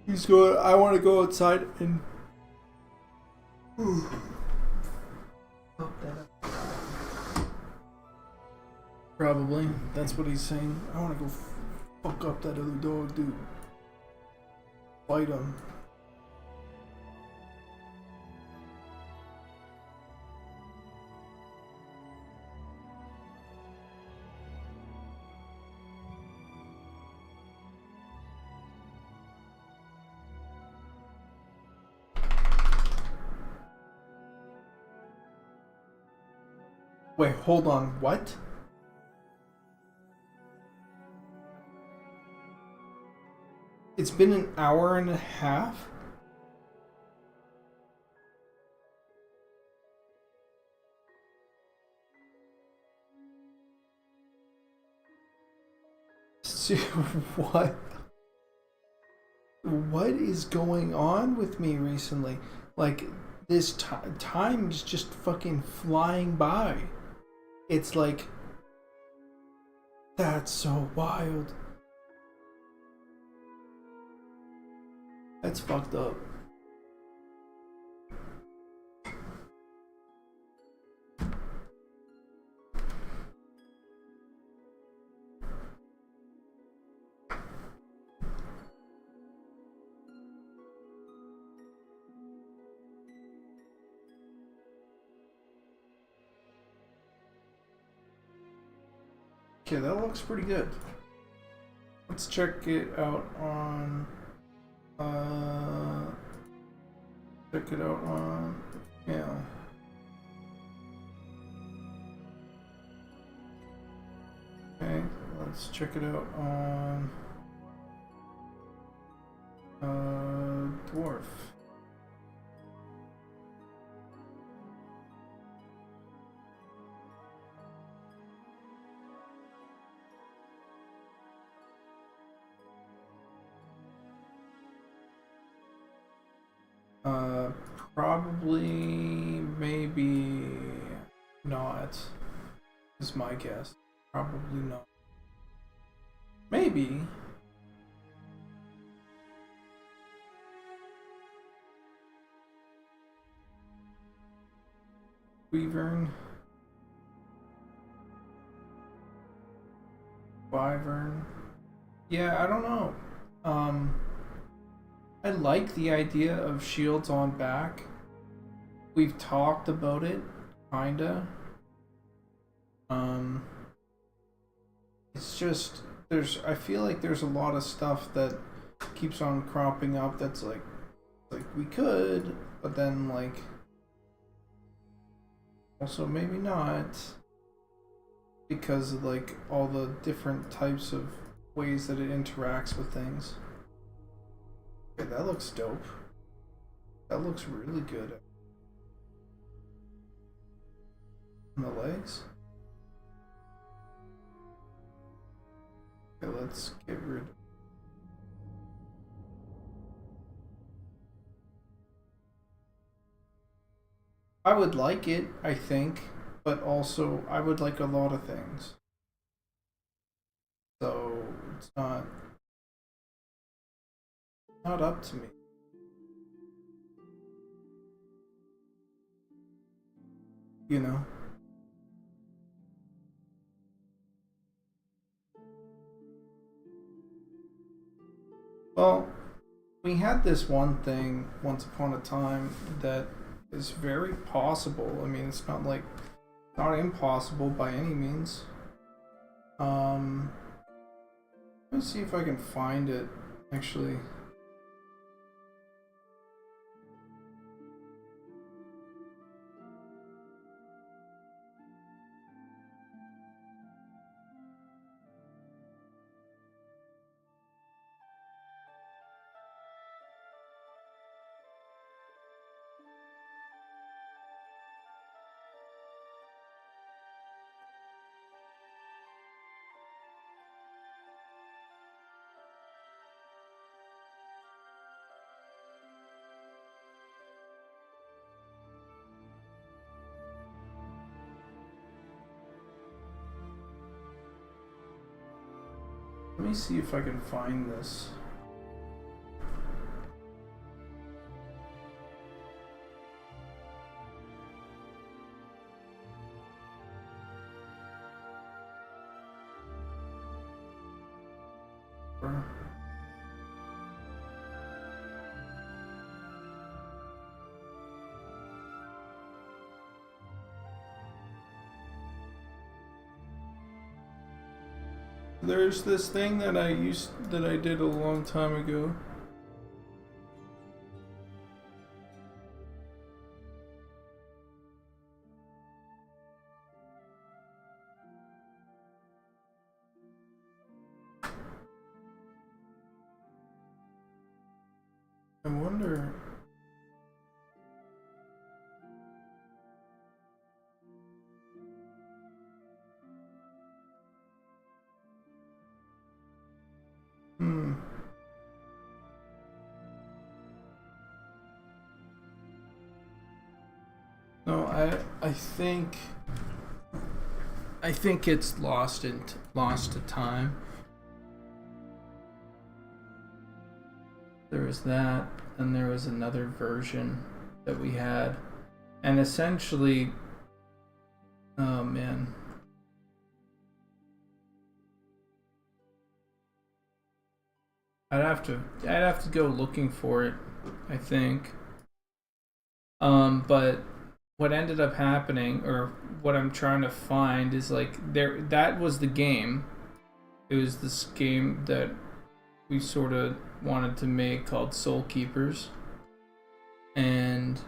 He's going, I want to go outside and... Probably. That's what he's saying. I want to go fuck up that other dog, dude. Fight him. Wait, hold on. What? It's been an hour and a half? What? What is going on with me recently? Like, this time is just fucking flying by. It's like... That's so wild. That's fucked up. Okay, that looks pretty good. Let's check it out on... check it out on... Yeah. Okay, let's check it out on... Dwarf. Probably, maybe not, is my guess. Probably not. Maybe. Wyvern. Wyvern. Yeah, I don't know. I like the idea of shields on back. We've talked about it, kinda. It's just I feel like there's a lot of stuff that keeps on cropping up that's like we could, but then like also maybe not, because of like all the different types of ways that it interacts with things. Okay, that looks dope. That looks really good. On the legs. Okay, let's get rid of. I would like it, I think, but also I would like a lot of things. So it's not up to me. You know? Well, we had this one thing once upon a time that is very possible. I mean, it's not like not impossible by any means. Let's see if I can find it actually. Let me see if I can find this. There's this thing that I did a long time ago. I wonder. No, I think it's lost to time. There was that, and there was another version that we had, and essentially, oh man. I'd have to go looking for it, I think. But what ended up happening, or what I'm trying to find, is like that was the game. It was this game that we sort of wanted to make called Soul Keepers, and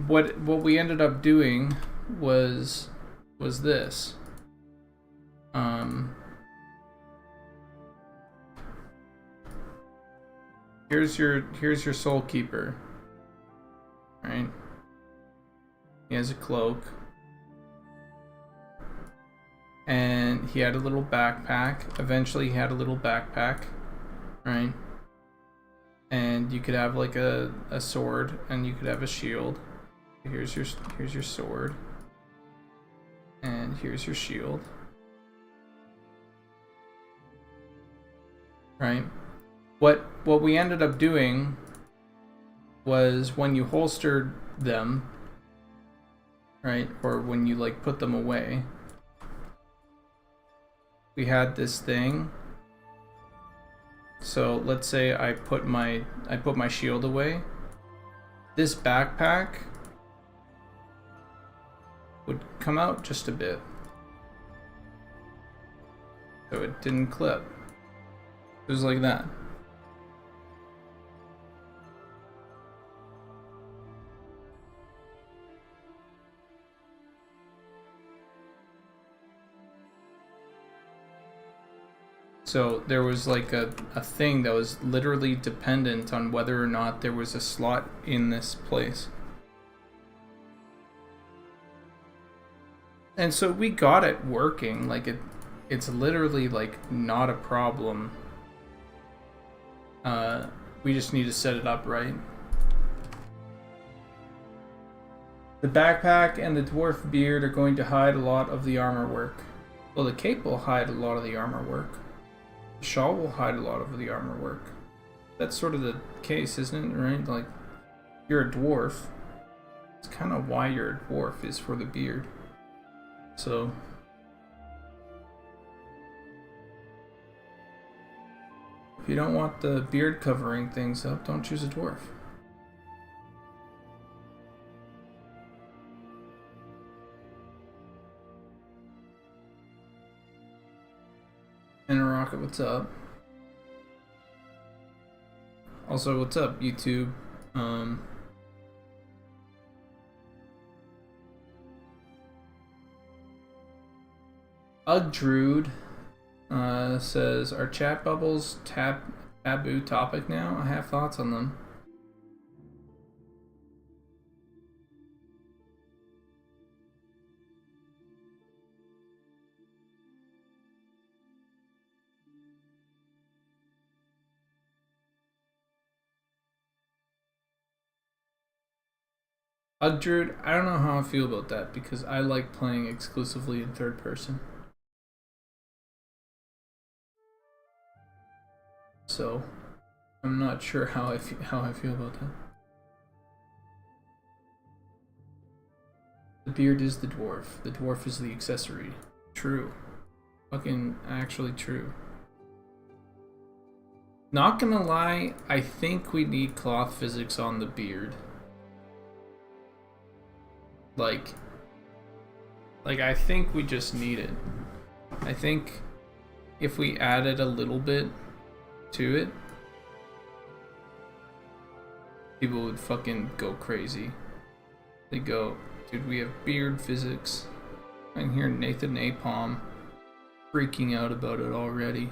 what we ended up doing was this. Here's your Soul Keeper, right? He has a cloak, and he had a little backpack. Eventually, he had a little backpack, right? And you could have like a sword, and you could have a shield. Here's your sword, and here's your shield, right? What we ended up doing was when you holstered them, right, or when you like put them away, we had this thing. So let's say I put my shield away. This backpack would come out just a bit, so it didn't clip. It was like that. So there was like a thing that was literally dependent on whether or not there was a slot in this place. And so we got it working. Like it's literally like not a problem. We just need to set it up right. The backpack and the dwarf beard are going to hide a lot of the armor work. Well, the cape will hide a lot of the armor work. The shawl will hide a lot of the armor work. That's sort of the case, isn't it? Right? Like, you're a dwarf. It's kind of why you're a dwarf, is for the beard. So... if you don't want the beard covering things up, don't choose a dwarf. And Rocket, what's up? Also, what's up, YouTube? Ugdrude says, are chat bubbles taboo topic now? I have thoughts on them. Ugdrude, I don't know how I feel about that because I like playing exclusively in third person. So, I'm not sure how I feel about that. The beard is the dwarf. The dwarf is the accessory. True. Fucking actually true. Not gonna lie, I think we need cloth physics on the beard. Like I think we just need it. I think if we added a little bit to it, people would fucking go crazy. They go, dude, we have beard physics. I can hear Nathan Napalm freaking out about it already.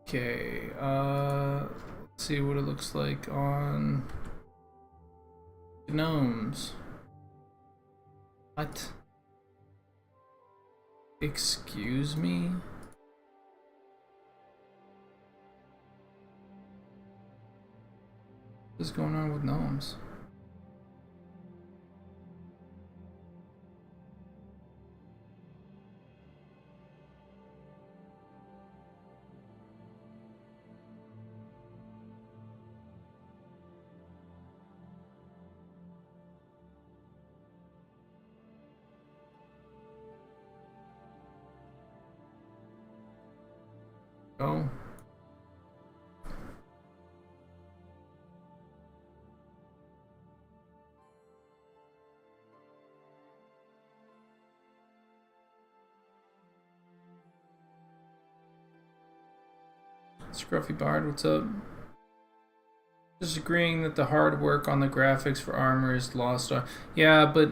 Okay, let's see what it looks like on gnomes. What? Excuse me? What is going on with gnomes? Oh. Scruffy Bard, what's up? Just agreeing that the hard work on the graphics for armor is lost. Yeah, but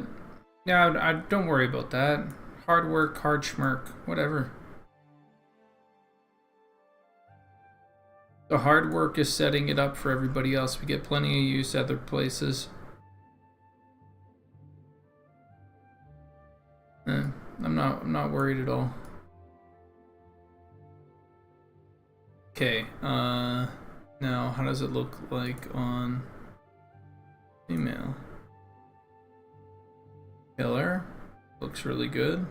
yeah, I don't worry about that. Hard work, hard schmirk, whatever. The hard work is setting it up for everybody else. We get plenty of use other places. I'm not worried at all. Okay, now how does it look like on female? Killer looks really good.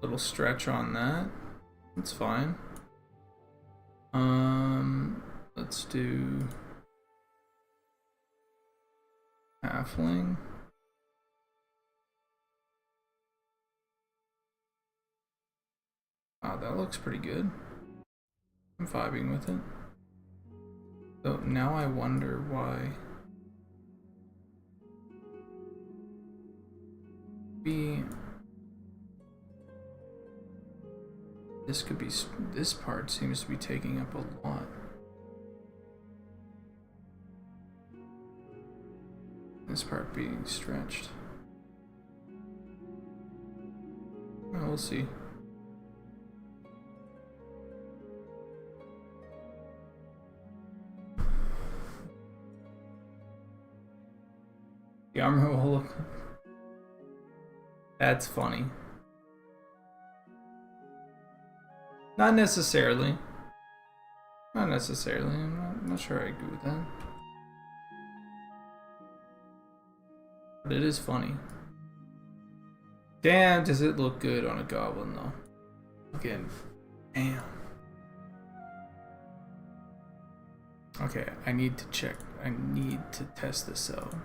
Little stretch on that. That's fine. Let's do halfling. Wow, that looks pretty good. I'm vibing with it. So now I wonder why. This part seems to be taking up a lot. This part being stretched. Well, we'll see. The armor will look. That's funny. Not necessarily. Not necessarily. I'm not sure I agree with that. But it is funny. Damn, does it look good on a goblin though? Again, damn. Okay, I need to check. I need to test this out.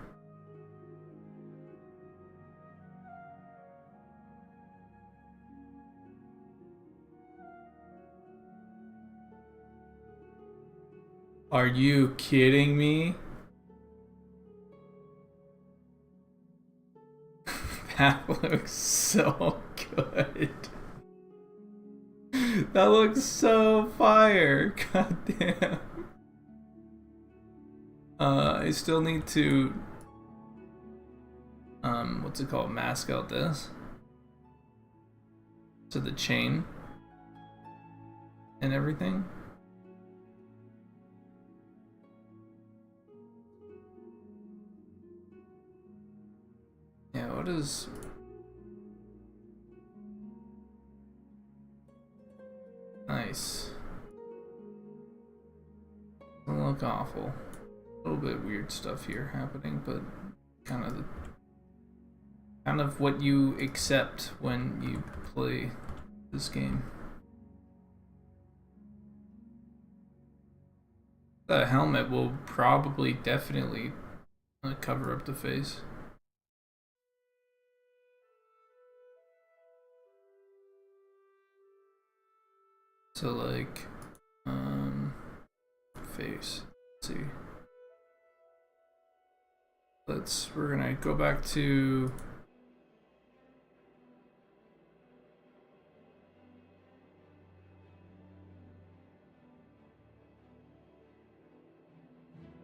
Are you kidding me? That looks so good. That looks so fire. God damn. I still need to what's it called? Mask out this. So the chain and everything. Yeah, what is... Nice. Doesn't look awful. A little bit weird stuff here happening, but kind of what you accept when you play this game. The helmet will probably definitely cover up the face. So like, face. Let's see. We're gonna go back to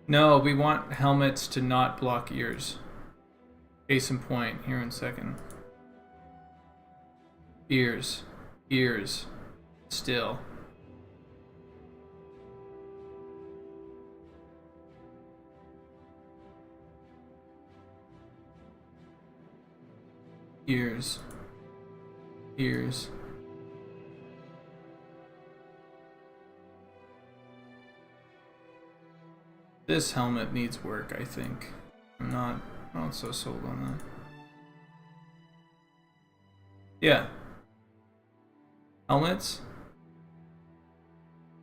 no, we want helmets to not block ears. Case in point, here in a second. Ears. Ears. Still. Ears. Ears. This helmet needs work, I think. I'm not so sold on that. Yeah. Helmets?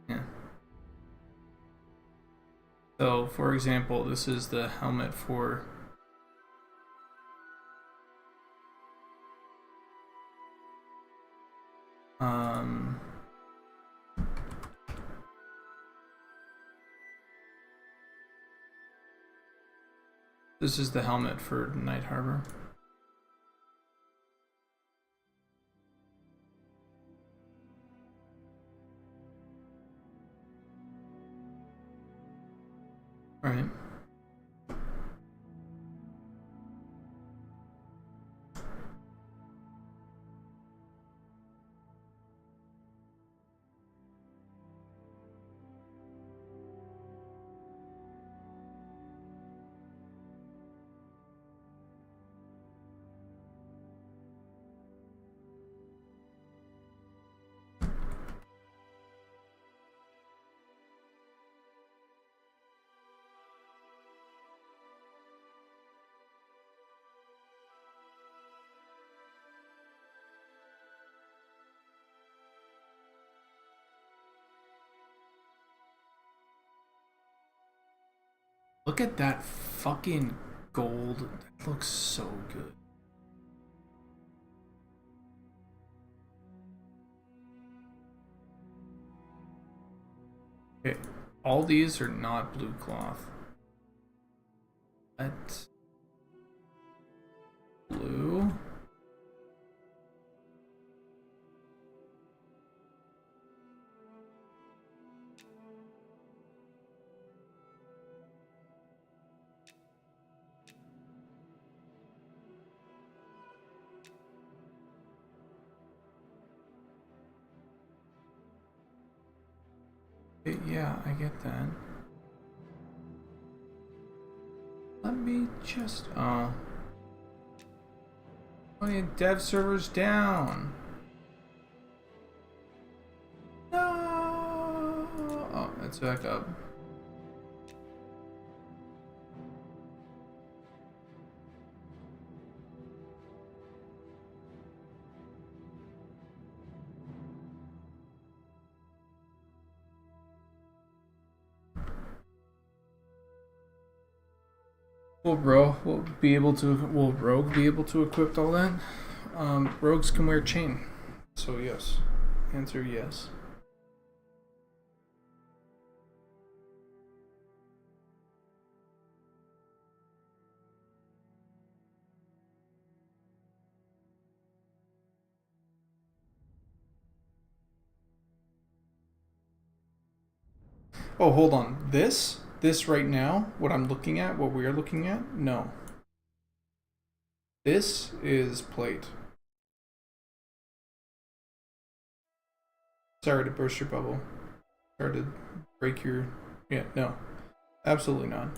Yeah. So, for example, this is the helmet for this is the helmet for NightHarbor. Right. Look at that fucking gold. That looks so good. Okay, all these are not blue cloth. What? Blue? Okay, yeah, I get that. Let me just... Oh, yeah, dev server's down. No! Oh, it's back up. Will Rogue be able to equip all that? Rogues can wear chain. So yes. Answer yes. Oh, hold on. This right now, what I'm looking at, what we are looking at, no. This is plate. Sorry to burst your bubble. Sorry to break your... Yeah, no. Absolutely not.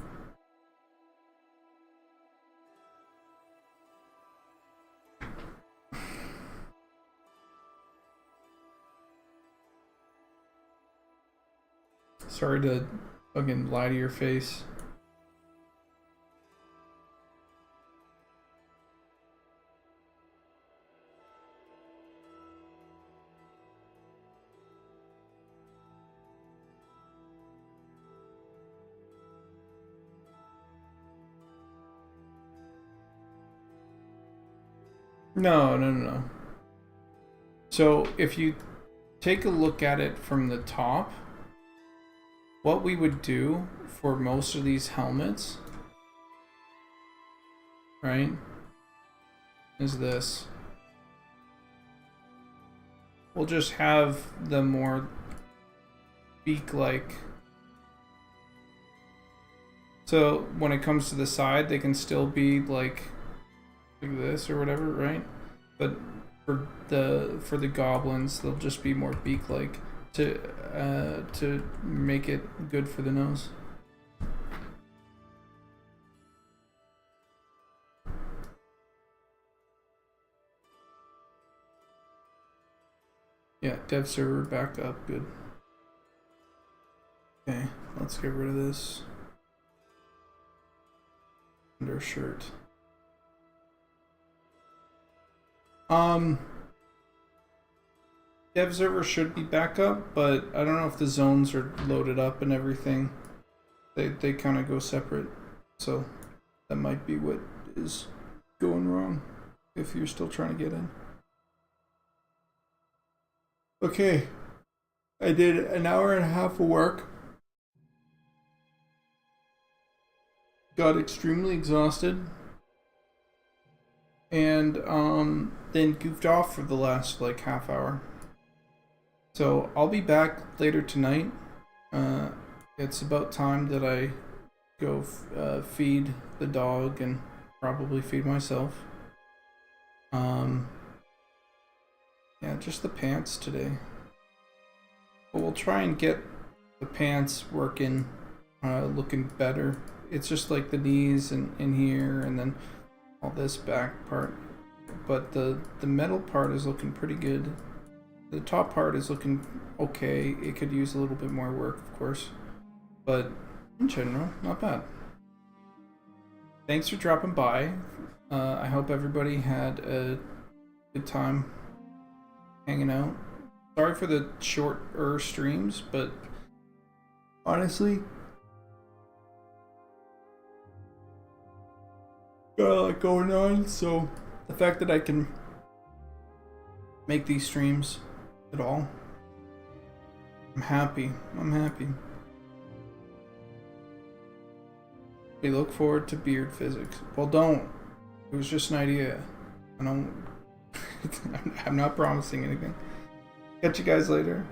Sorry to fucking lie to your face. No. So if you take a look at it from the top, what we would do for most of these helmets, right, is this. We'll just have the more beak-like. So when it comes to the side, they can still be like this or whatever, right? But for the goblins, they'll just be more beak-like to make it good for the nose. Yeah, dev server back up, good. Okay, let's get rid of this undershirt. Dev server should be back up, but I don't know if the zones are loaded up and everything. They kind of go separate, so that might be what is going wrong if you're still trying to get in. Okay, I did an hour and a half of work. Got extremely exhausted. And then goofed off for the last like half hour. So I'll be back later tonight. It's about time that I go feed the dog and probably feed myself. Yeah, just the pants today. But we'll try and get the pants working, looking better. It's just like the knees and in here, and then all this back part. But the metal part is looking pretty good. The top part is looking okay. It could use a little bit more work, of course. But in general, not bad. Thanks for dropping by. I hope everybody had a good time hanging out. Sorry for the shorter streams, but honestly, got a lot going on, so the fact that I can make these streams at all, I'm happy. We look forward to beard physics. Well, don't. It was just an idea. I don't. I'm not promising anything. Catch you guys later.